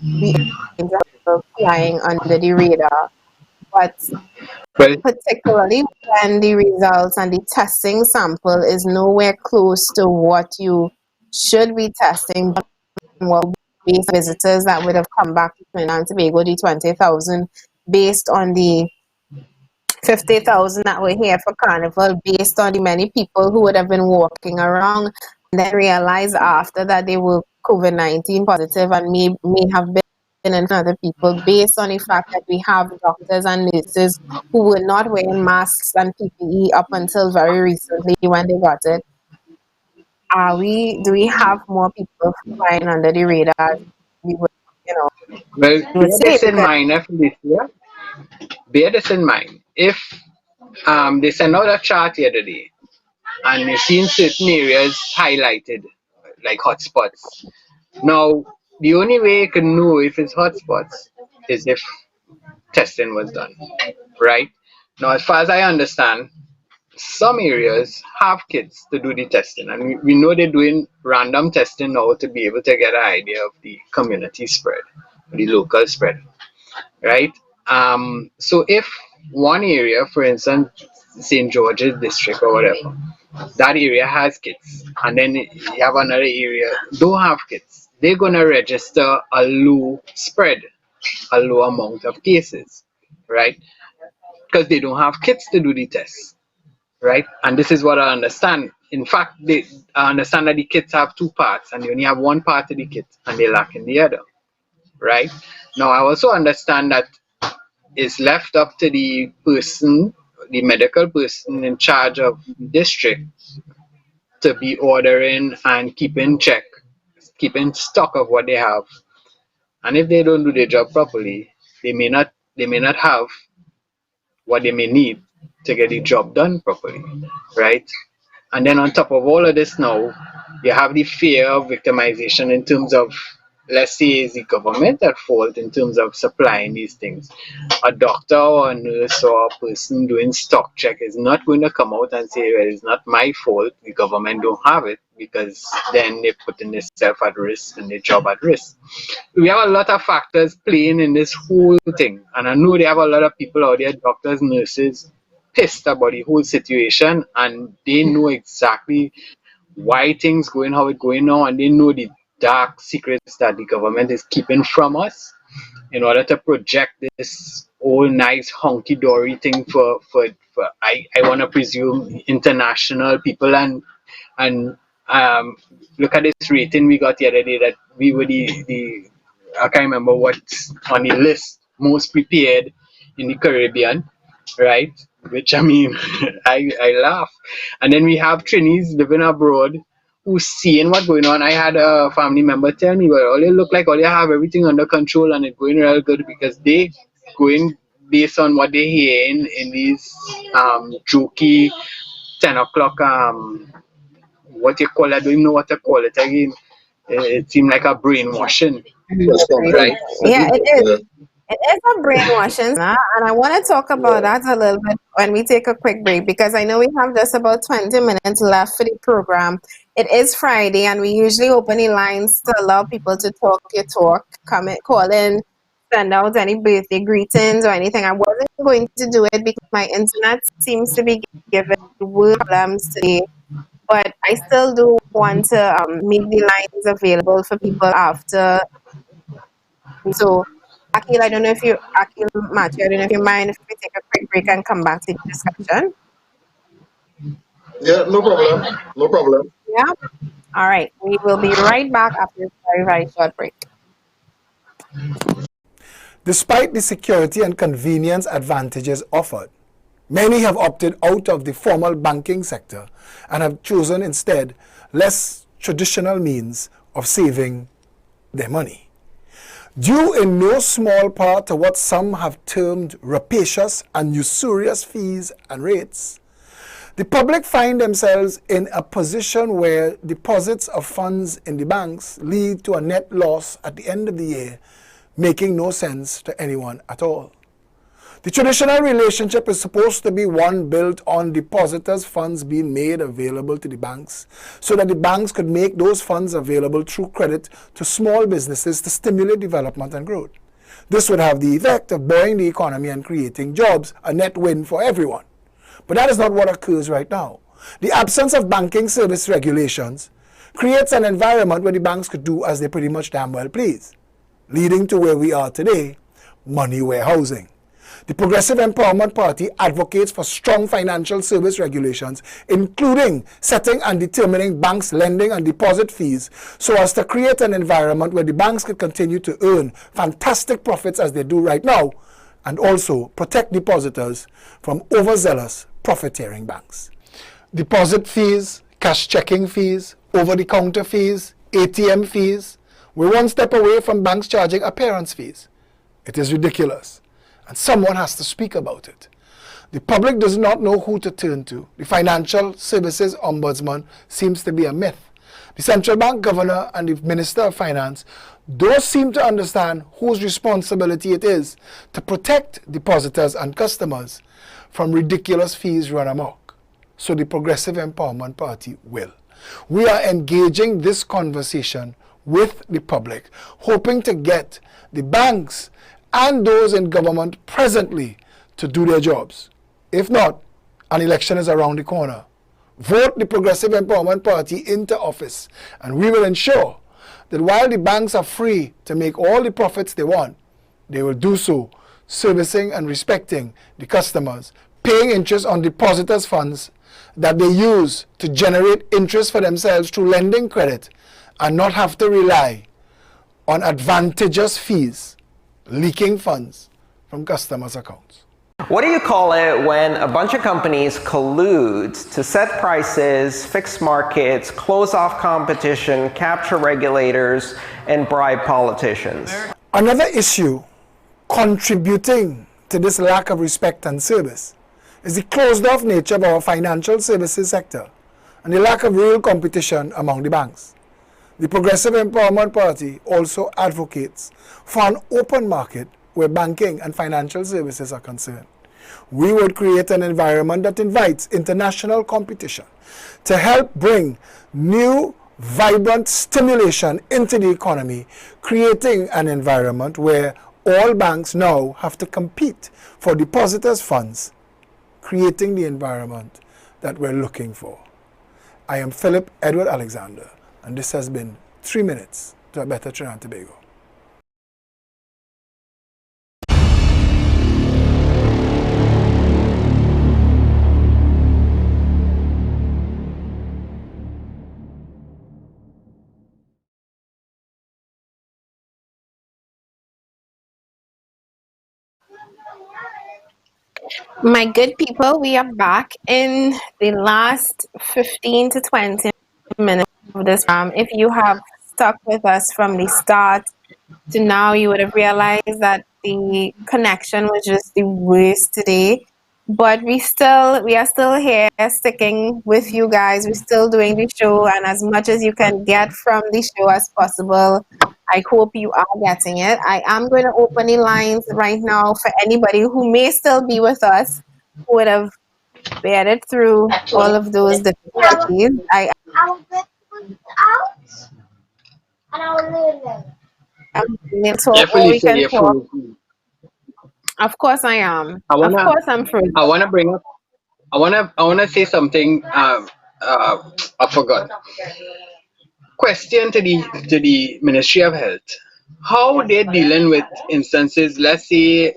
we are flying under the radar. But Well, particularly when the results and the testing sample is nowhere close to what you should be testing, well, based on visitors that would have come back to Trinidad and Tobago, the 20,000, based on the 50,000 that were here for Carnival, based on the many people who would have been walking around and then realize after that they were COVID-19 positive and may have been in other people, based on the fact that we have doctors and nurses who were not wearing masks and PPE up until very recently when they got it. Do we have more people flying under the radar? We would, well, we would bear say, this in because mind, Felicia. Bear this in mind. If they send out a chart the other day, and you've seen certain areas highlighted, like hotspots. Now, the only way you can know if it's hotspots is if testing was done, right? Now, as far as I understand, some areas have kits to do the testing, and we know they're doing random testing now to be able to get an idea of the community spread, the local spread, right? So if one area, for instance, St. George's district or whatever, that area has kits, and then you have another area don't have kits, they're gonna register a low spread, a low amount of cases, right? Because they don't have kits to do the tests, right? And this is what I understand. In fact, I understand that the kits have 2 parts, and they only have one part of the kit, and they lack in the other, right? Now, I also understand that it's left up to the person, the medical person in charge of the district, to be ordering and keeping stock of what they have. And if they don't do their job properly, they may not have what they may need to get the job done properly, right? And then on top of all of this now, you have the fear of victimization in terms of let's say, is the government at fault in terms of supplying these things. A doctor or a nurse or a person doing stock check is not going to come out and say, well, it's not my fault, the government don't have it, because then they're putting themselves at risk and their job at risk. We have a lot of factors playing in this whole thing, and I know they have a lot of people out there, doctors, nurses, pissed about the whole situation, and they know exactly why things going how it going now, and they know the dark secrets that the government is keeping from us in order to project this whole nice honky dory thing for I want to presume international people, and look at this rating we got the other day that we were the I can't remember what's on the list, most prepared in the Caribbean, right? Which I mean, I laugh. And then we have Trinis living abroad who's seeing what's going on. I had a family member tell me, well, all they look like all they have everything under control and it's going real good because they going based on what they hear in these jokey 10 o'clock what you call it, I don't even know what to call it again. It seemed like a brainwashing, right? Yeah, it is. It is a brainwashing, and I want to talk about that a little bit when we take a quick break because I know we have just about 20 minutes left for the program. It is Friday, and we usually open the lines to allow people to talk your talk, comment, call in, send out any birthday greetings or anything. I wasn't going to do it because my internet seems to be giving work problems today, but I still do want to make the lines available for people after. So, Akil, I don't know if you, Akil, Matthew, I don't know if you mind if we take a quick break and come back to the discussion. Yeah, no problem. No problem. Yeah. All right. We will be right back after this very, very short break. Despite the security and convenience advantages offered, many have opted out of the formal banking sector and have chosen instead less traditional means of saving their money. Due in no small part to what some have termed rapacious and usurious fees and rates, the public find themselves in a position where deposits of funds in the banks lead to a net loss at the end of the year, making no sense to anyone at all. The traditional relationship is supposed to be one built on depositors' funds being made available to the banks so that the banks could make those funds available through credit to small businesses to stimulate development and growth. This would have the effect of buoying the economy and creating jobs, a net win for everyone. But that is not what occurs right now. The absence of banking service regulations creates an environment where the banks could do as they pretty much damn well please, leading to where we are today, money warehousing. The Progressive Empowerment Party advocates for strong financial service regulations, including setting and determining banks' lending and deposit fees so as to create an environment where the banks can continue to earn fantastic profits as they do right now, and also protect depositors from overzealous profiteering banks. Deposit fees, cash checking fees, over-the-counter fees, ATM fees, we're one step away from banks charging appearance fees. It is ridiculous. And someone has to speak about it. The public does not know who to turn to. The Financial Services Ombudsman seems to be a myth. The central bank governor and the Minister of Finance don't seem to understand whose responsibility it is to protect depositors and customers from ridiculous fees run amok. So the Progressive Empowerment Party will. We are engaging this conversation with the public, hoping to get the banks and those in government presently to do their jobs. If not, an election is around the corner. Vote the Progressive Empowerment Party into office, and we will ensure that while the banks are free to make all the profits they want, they will do so servicing and respecting the customers, paying interest on depositors' funds that they use to generate interest for themselves through lending credit, and not have to rely on advantageous fees leaking funds from customers' accounts. What do you call it when a bunch of companies collude to set prices, fix markets, close off competition, capture regulators, and bribe politicians? Another issue contributing to this lack of respect and service is the closed-off nature of our financial services sector and the lack of real competition among the banks. The Progressive Empowerment Party also advocates for an open market where banking and financial services are concerned. We would create an environment that invites international competition to help bring new, vibrant stimulation into the economy, creating an environment where all banks now have to compete for depositors' funds, creating the environment that we're looking for. I am Philip Edward Alexander, and this has been 3 Minutes to a Better Trinidad and Tobago. My good people, we are back in the last 15 to 20 minutes of this. If you have stuck with us from the start to now, you would have realized that the connection was just the worst today. But we are still here, sticking with you guys. We're still doing the show, and as much as you can get from the show as possible, I hope you are getting it. I am going to open the lines right now for anybody who may still be with us, who would have bedded through all of those difficulties. I am going to Yeah, talk, or we Felicia, can you're talk. frozen. Of course I am. I Of wanna, course I'm frozen. I wanna bring up, I wanna say something. I forgot. Question to the Ministry of Health: how they're dealing with instances? Let's say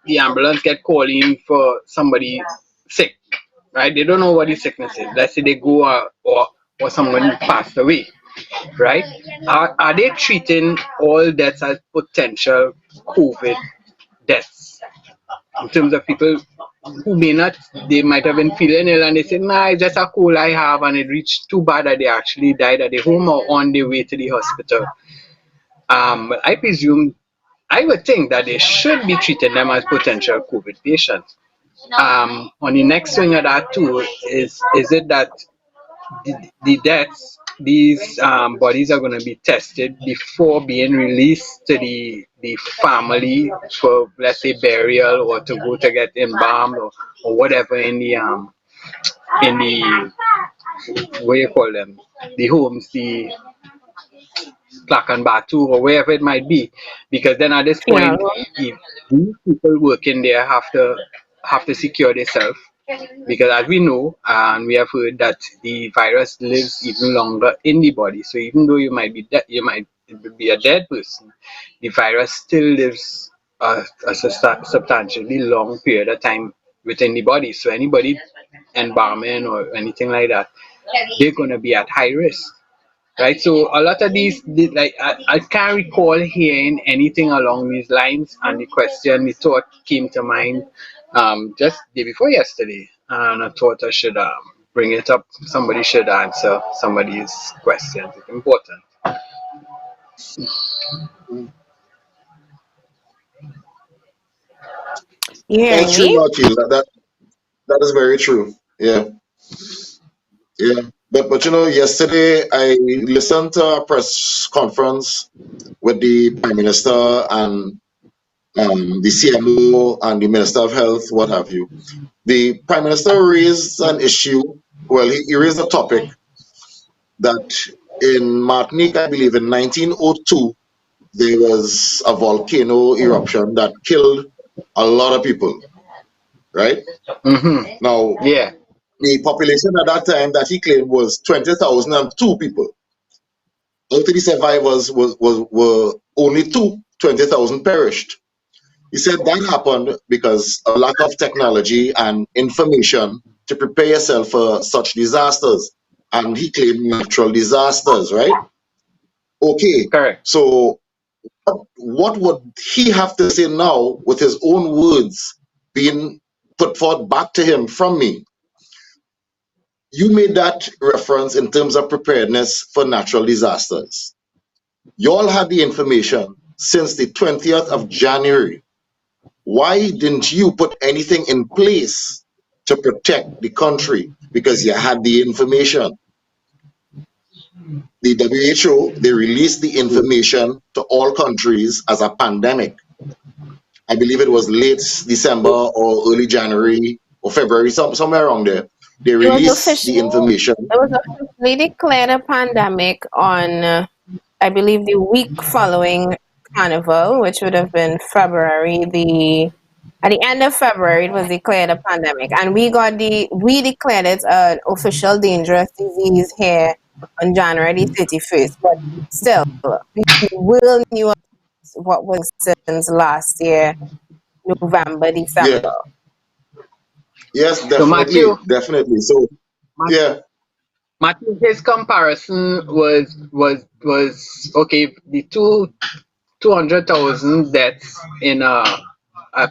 the ambulance get called in for somebody sick, right? They don't know what the sickness is. Let's say they go or someone passed away, right? Are they treating all deaths as potential COVID deaths in terms of people who may not, they might have been feeling ill and they say, nah, it's just a cold I have, and it reached too bad that they actually died at the home or on their way to the hospital. I presume, I would think that they should be treating them as potential COVID patients. On the next swing of that too, is it that the deaths, these bodies are going to be tested before being released to the family for, let's say, burial or to go to get embalmed or whatever in the what do you call them, the homes, the Clack and Batu or wherever it might be, because then at this point, Funeral. if these people working there have to secure themselves, because as we know and we have heard that the virus lives even longer in the body. So even though you might be you might be a dead person, the virus still lives a substantially long period of time within the body. So anybody embalming or anything like that, they're gonna be at high risk. Right, so a lot of like I can't recall hearing anything along these lines, and the thought came to mind just the day before yesterday, and I thought I should bring it up. Somebody should answer somebody's questions. It's important. You That's hearing true, me? Martin. That is very true. Yeah, yeah. But yesterday I listened to a press conference with the Prime Minister and the CMO and the Minister of Health, what have you. The Prime Minister raised an issue. Well, he raised a topic that in Martinique, I believe in 1902, there was a volcano eruption that killed a lot of people, right? Now, Yeah. the population at that time that he claimed was 20,002 people. Out of the survivors were only 20,000 perished. He said that happened because of lack of technology and information to prepare yourself for such disasters. And he claimed natural disasters, right? Okay. Correct. So what would he have to say now with his own words being put forth back to him from me? You made that reference in terms of preparedness for natural disasters. You all had the information since the 20th of January. Why didn't you put anything in place to protect the country? Because you had the information. The WHO, they released the information to all countries as a pandemic. I believe it was late December or early January or February, somewhere around there. They It was released the officially information. it was officially declared a pandemic on I believe the week following Carnival, which would have been February. The At the end of February, it was declared a pandemic, and we declared it an official dangerous disease here on January the 31st. But still, the world knew what was since last year, November, Yeah. December. Yes, So Matthew, definitely. So yeah, Matthew, his comparison was okay. The 200,000 deaths in a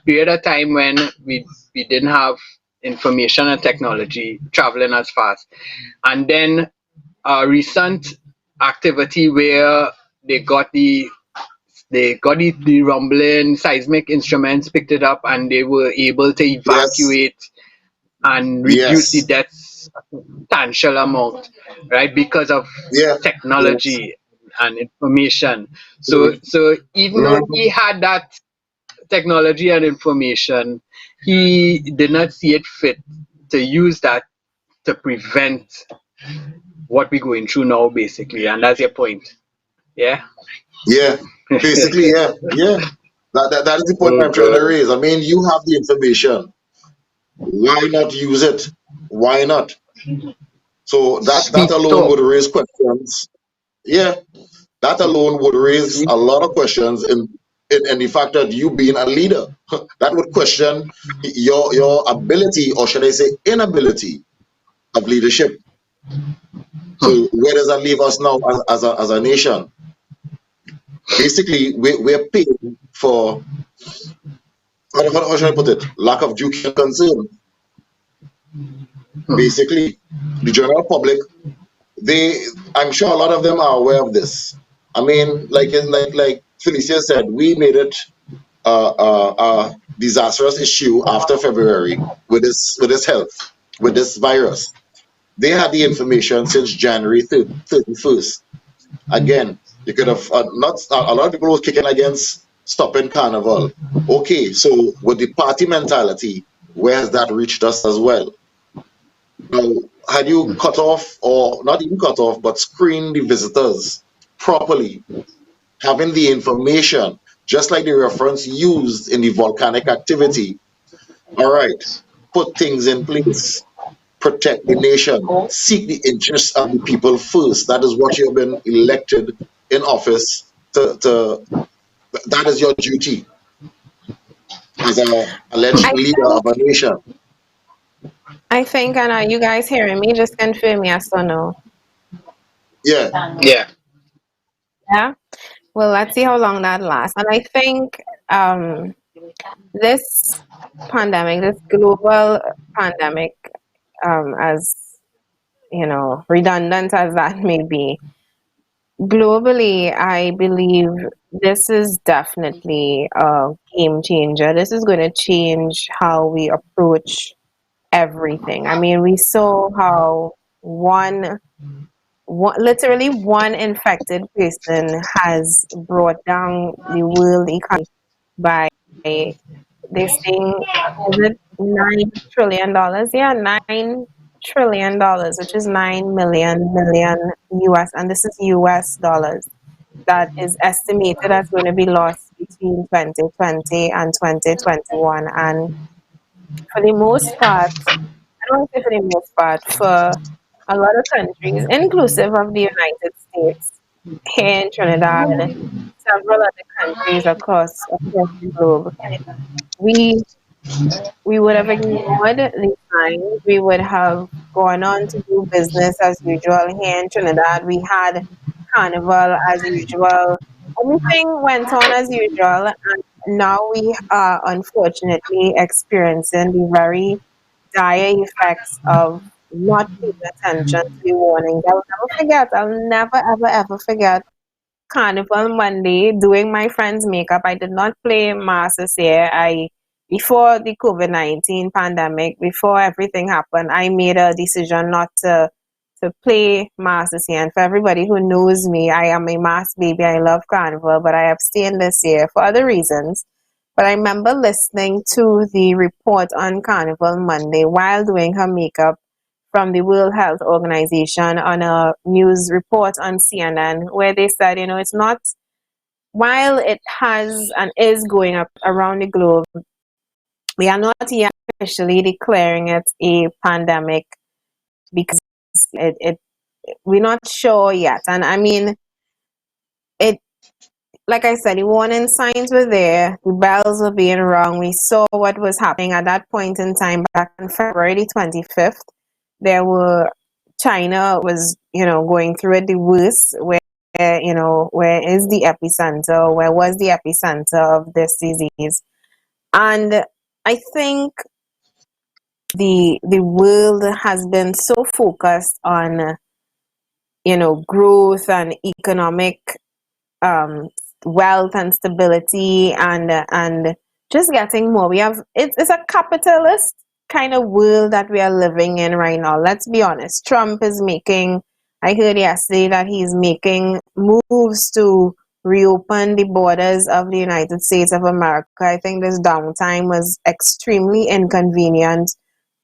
period of time when we didn't have information and technology traveling as fast, and then a recent activity where they got the rumbling seismic instruments picked it up and they were able to yes, evacuate and reduce the yes, deaths a substantial amount, right? Because of yeah, yes. technology and information. Mhm. So even though Mhm. he had that technology and information, he did not see it fit to use that to prevent what we're going through now, basically. And that's your point. Yeah. Yeah, basically, yeah, yeah. That is the point Oh I'm trying to God. raise. I mean, you have the information. Why not use it? Why not? So that Speak alone would talk. raise questions. Yeah, that alone would raise Speak. a lot of questions in the fact that you being a leader, that would question your ability, or should I say inability, of leadership. So where does that leave us now as a nation? Basically, we're paying for, how should I put it, lack of due care and concern. Basically, the general public, they, I'm sure a lot of them are aware of this. I mean, like Felicia said, we made it a disastrous issue after February with this health, with this virus. They had the information since January 31st. Again, you could have not a lot of people were kicking against stopping carnival. Okay, so with the party mentality, where has that reached us as well? Now, had you cut off, or not even cut off, but screen the visitors properly, having the information, just like the reference used in the volcanic activity, all right, put things in place, protect the nation, seek the interests of the people first. That is what you have been elected in office to that is your duty as a alleged I leader of think a nation. and are you guys hearing me? Just confirm yes or no. Yeah, Yeah. Yeah. Well, let's see how long that lasts. And I think this pandemic, this global pandemic, as redundant as that may be, globally, I believe this is definitely a game changer. This is going to change how we approach everything. I mean, we saw how literally one infected person has brought down the world economy by they're saying, is it $9 trillion? Yeah, $9 trillion, which is 9 million US, and this is US dollars. That is estimated as going to be lost between 2020 and 2021. And for the most part, I don't want to say for the most part, for a lot of countries, inclusive of the United States, here in Trinidad, several other countries across the globe, we we would have ignored the signs. We would have gone on to do business as usual here in Trinidad. We had carnival as usual. Everything went on as usual, and now we are unfortunately experiencing the very dire effects of not paying attention to the warnings. I will never forget. I'll never, ever, ever forget Carnival Monday doing my friend's makeup. I did not play mass this year. Before the COVID-19 pandemic, before everything happened, I made a decision not to to play mass this year. And for everybody who knows me, I am a mass baby. I love carnival, but I abstained this year for other reasons. But I remember listening to the report on Carnival Monday while doing her makeup from the World Health Organization on a news report on CNN, where they said, it's not, while it has and is going up around the globe, we are not yet officially declaring it a pandemic because we're not sure yet. And I mean, it, like I said, the warning signs were there, the bells were being rung. We saw what was happening at that point in time back on February the 25th. China was, going through it the worst, where is the epicenter? Where was the epicenter of this disease? And I think the world has been so focused on, growth and economic wealth and stability and just getting more. It's a capitalist kind of world that we are living in right now. Let's be honest. Trump is I heard yesterday that he's making moves to reopen the borders of the United States of America. I think this downtime was extremely inconvenient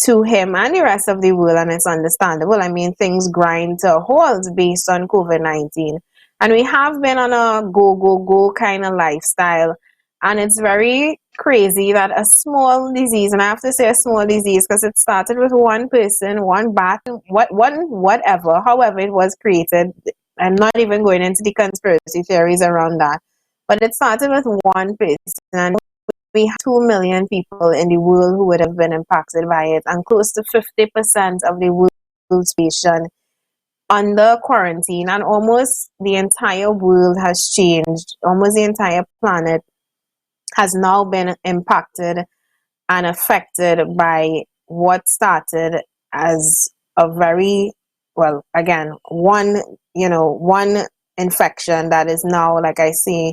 to him and the rest of the world, and it's understandable. I mean, things grind to a halt based on COVID-19. And we have been on a go, go, go kind of lifestyle. And it's very crazy that a small disease, and I have to say a small disease because it started with one person, one bat, whatever, however it was created. I'm not even going into the conspiracy theories around that. But it started with one person, and we have 2 million people in the world who would have been impacted by it, and close to 50% of the world's population under quarantine, and almost the entire world has changed. Almost the entire planet has now been impacted and affected by what started as a very, well, again, one infection that is now, like I say,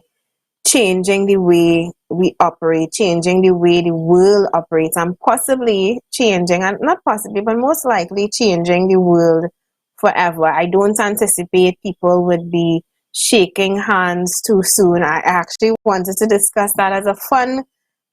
changing the way we operate, changing the way the world operates, and possibly changing, and not possibly, but most likely changing the world forever. I don't anticipate people would be shaking hands too soon. I actually wanted to discuss that as a fun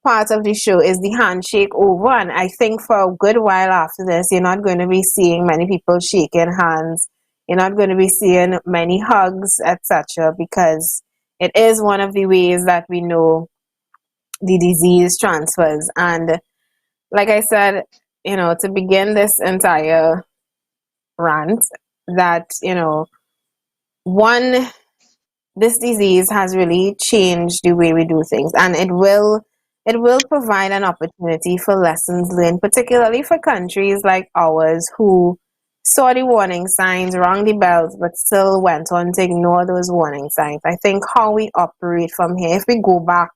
part of the show, is the handshake over. And I think for a good while after this, you're not going to be seeing many people shaking hands. You're not going to be seeing many hugs, etc., because it is one of the ways that we know the disease transfers. And like I said, to begin this entire rant, that, this disease has really changed the way we do things, and it will provide an opportunity for lessons learned, particularly for countries like ours who saw the warning signs, rang the bells, but still went on to ignore those warning signs. I think how we operate from here, if we go back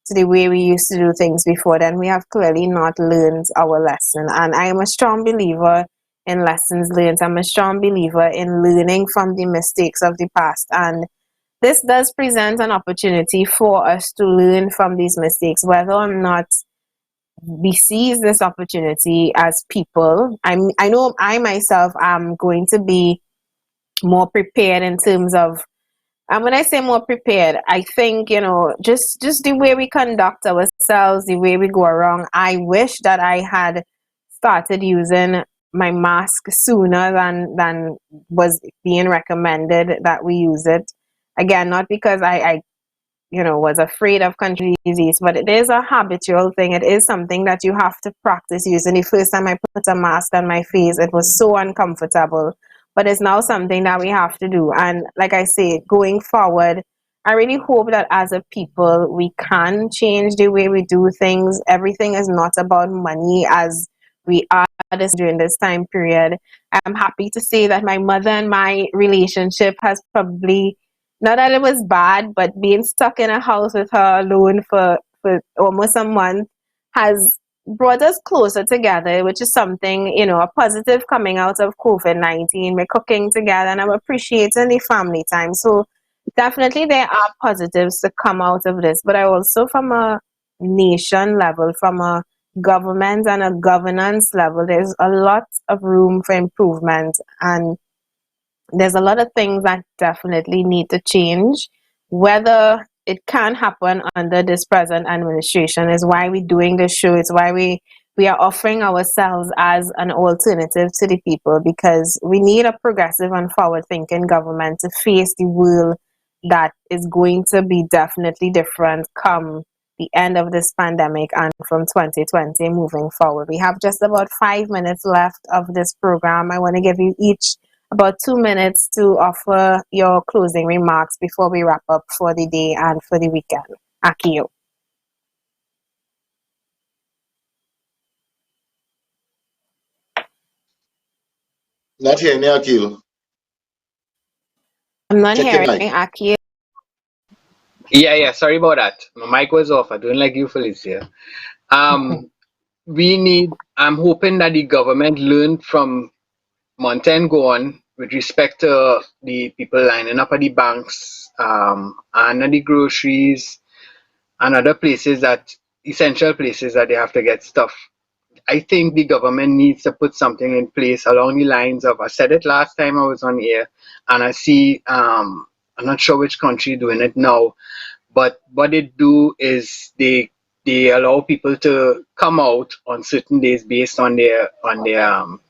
to the way we used to do things before, then we have clearly not learned our lesson. And I am a strong believer in lessons learned. I'm a strong believer in learning from the mistakes of the past. And this does present an opportunity for us to learn from these mistakes, whether or not we seize this opportunity as people. I know I myself am going to be more prepared in terms of, and when I say more prepared, I think, just the way we conduct ourselves, the way we go around. I wish that I had started using my mask sooner than was being recommended that we use it. Again, not because I was afraid of country disease, but it is a habitual thing. It is something that you have to practice using. The first time I put a mask on my face, it was so uncomfortable, but it's now something that we have to do. And like I say, going forward, I really hope that as a people, we can change the way we do things. Everything is not about money as we are during this time period. I'm happy to say that my mother and my relationship has probably, not that it was bad, but being stuck in a house with her alone for almost a month has brought us closer together, which is something, a positive coming out of COVID-19. We're cooking together and I'm appreciating the family time. So definitely there are positives to come out of this. But I also, from a nation level, from a government and a governance level, there's a lot of room for improvement. And there's a lot of things that definitely need to change. Whether it can happen under this present administration is why we're doing this show. It's why we are offering ourselves as an alternative to the people, because we need a progressive and forward thinking government to face the world that is going to be definitely different come the end of this pandemic and from 2020 moving forward. We have just about 5 minutes left of this program. I want to give you each about 2 minutes to offer your closing remarks before we wrap up for the day and for the weekend. Akio. Not hearing you, Akil. I'm not Check your hearing mic. Akio. Yeah. Sorry about that. My mic was off. I don't like you, Felicia. We need. I'm hoping that the government learned from Mountain go on with respect to the people lining up at the banks, and at the groceries and other places that essential places that they have to get stuff. I think the government needs to put something in place along the lines of, I said it last time I was on air, and I see I'm not sure which country doing it now, but what they do is they allow people to come out on certain days based on their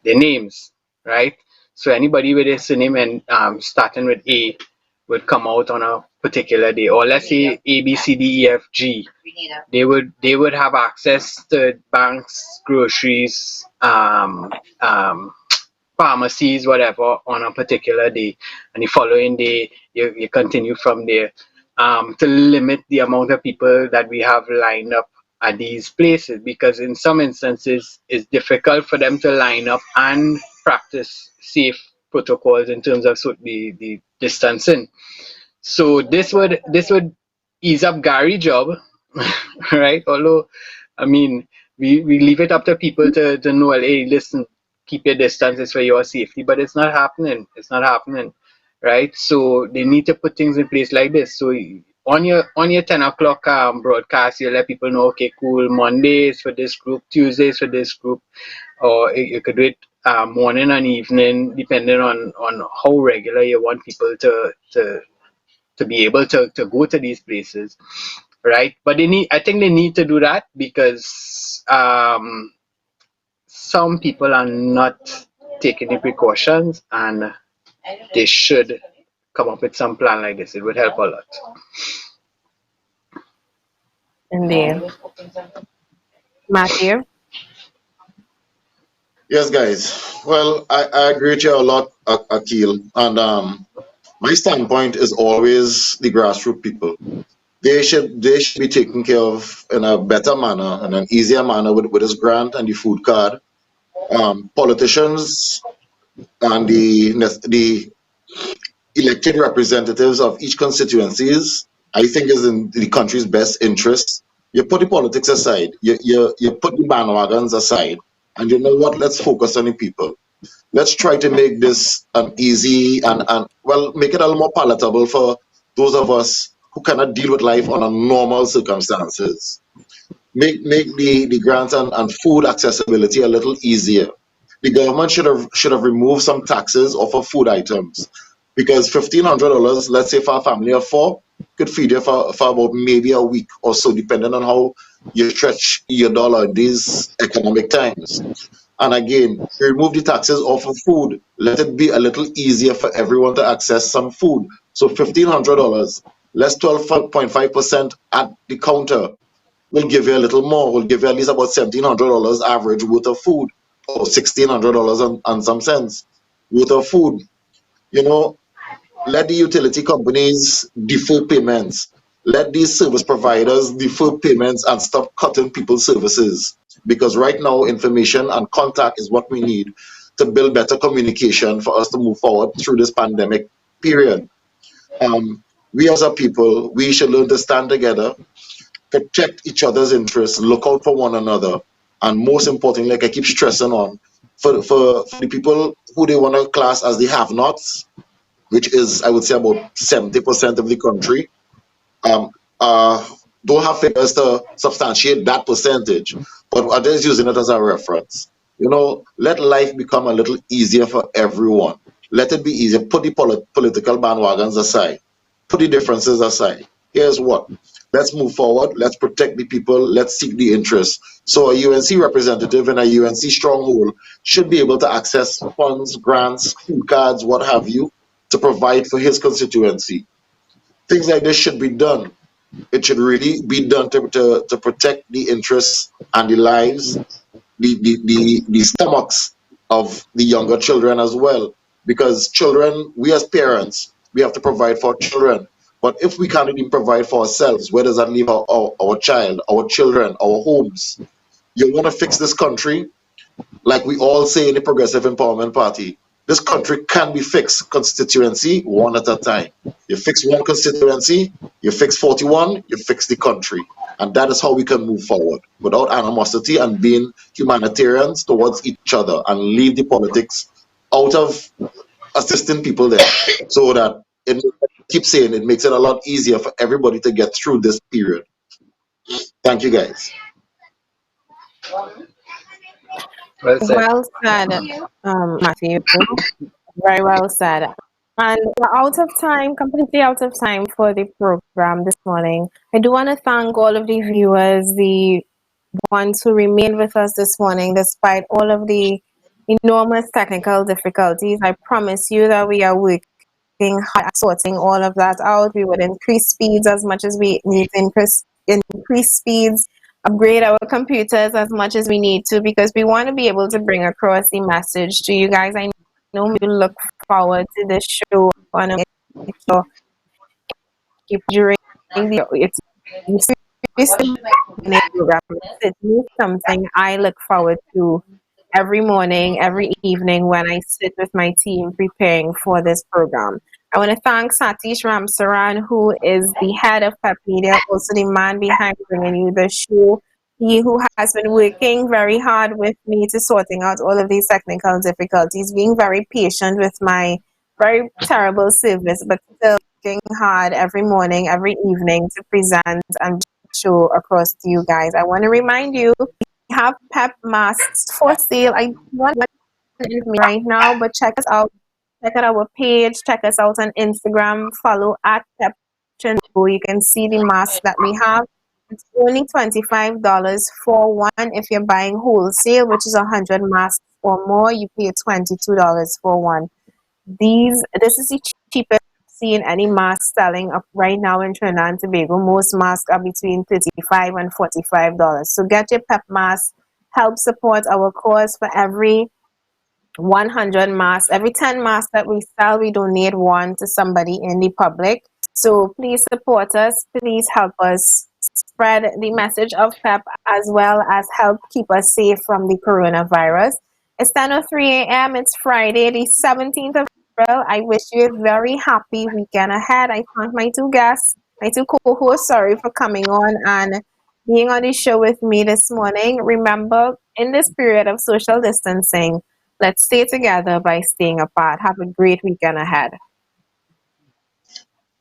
names, right? So anybody with a surname and starting with A would come out on a particular day, or let's say A B C D E F G. They would have access to banks, groceries, pharmacies, whatever, on a particular day, and the following day you continue from there, to limit the amount of people that we have lined up at these places, because in some instances it's difficult for them to line up and practice safe protocols in terms of the distancing. So this would ease up Gary's job, right? Although, I mean, we leave it up to people to know, well, hey, listen, keep your distance, it's for your safety, but it's not happening. It's not happening, right? So they need to put things in place like this. So on your 10 o'clock broadcast, you let people know, okay, cool, Mondays for this group, Tuesdays for this group, or you could do it morning and evening, depending on how regular you want people to be able to go to these places, right? But I think they need to do that because some people are not taking the precautions, and they should come up with some plan like this. It would help a lot. Indeed. Matthew? Yes, guys. Well, I agree with you a lot, Akil. And my standpoint is always the grassroots people. They should be taken care of in a better manner and an easier manner with this grant and the food card. Politicians and the elected representatives of each constituencies, I think, is in the country's best interest. You put the politics aside, you put the bandwagons aside, and you know what? Let's focus on the people. Let's try to make this easy and well, make it a little more palatable for those of us who cannot deal with life under normal circumstances. Make the grants and food accessibility a little easier. The government should have removed some taxes off of food items, because $1,500, let's say for a family of four, could feed you for about maybe a week or so, depending on how you stretch your dollar in these economic times. And again, remove the taxes off of food. Let it be a little easier for everyone to access some food. So $1,500, less 12.5% at the counter will give you a little more, will give you at least about $1,700 average worth of food, or $1,600 and some cents worth of food. You know, let the utility companies defer payments. Let these service providers defer payments and stop cutting people's services. Because right now, information and contact is what we need to build better communication for us to move forward through this pandemic period. We as a people, we should learn to stand together, protect each other's interests, look out for one another, and most importantly, like I keep stressing on, for the people who they want to class as the have-nots, which is, I would say, about 70% of the country, um, uh, don't have figures to substantiate that percentage, but are just using it as a reference. You know, let life become a little easier for everyone. Let it be easy. Put the political bandwagons aside. Put the differences aside. Here's what. Let's move forward. Let's protect the people. Let's seek the interests. So a UNC representative in a UNC stronghold should be able to access funds, grants, food cards, what have you, to provide for his constituency. Things like this should be done. It should really be done to protect the interests and the lives, the stomachs of the younger children as well. Because children, we as parents, we have to provide for children. But if we can't even provide for ourselves, where does that leave our child, our children, our homes? You want to fix this country, like we all say in the Progressive Empowerment Party, this country can be fixed constituency one at a time. You fix one constituency, you fix 41, you fix the country. And that is how we can move forward without animosity and being humanitarians towards each other and leave the politics out of assisting people there so that it keep saying it makes it a lot easier for everybody to get through this period. Thank you guys. Well said. Well said, Matthew. Very well said. And we're out of time, completely out of time for the program this morning. I do want to thank all of the viewers, the ones who remained with us this morning, despite all of the enormous technical difficulties. I promise you that we are working hard at sorting all of that out. We would increase speeds as much as we need to increase speeds, upgrade our computers as much as we need to, because we want to be able to bring across the message to you guys. I know you look forward to this show on during the it's something I look forward to every morning, every evening when I sit with my team preparing for this program. I want to thank Satish Ramsaran, who is the head of PEP Media, also the man behind bringing you the show. He who has been working very hard with me to sorting out all of these technical difficulties, being very patient with my very terrible service, but still working hard every morning, every evening to present and show across to you guys. I want to remind you, we have PEP masks for sale. I want right now, but check us out. Check out our page. Check us out on Instagram. Follow at PEP. You can see the mask that we have. It's only $25 for one. If you're buying wholesale, which is 100 masks or more, you pay $22 for one. This is the cheapest I've seen any mask selling up right now in Trinidad and Tobago. Most masks are between $35 and $45. So get your PEP mask. Help support our cause. For every 100 masks, every 10 masks that we sell, we donate one to somebody in the public. So please support us. Please help us spread the message of PEP, as well as help keep us safe from the coronavirus. It's 10:03 a.m. It's Friday, the 17th of April. I wish you a very happy weekend ahead. I thank my two guests, my two co-hosts, sorry for coming on and being on the show with me this morning. Remember, in this period of social distancing, let's stay together by staying apart. Have a great weekend ahead.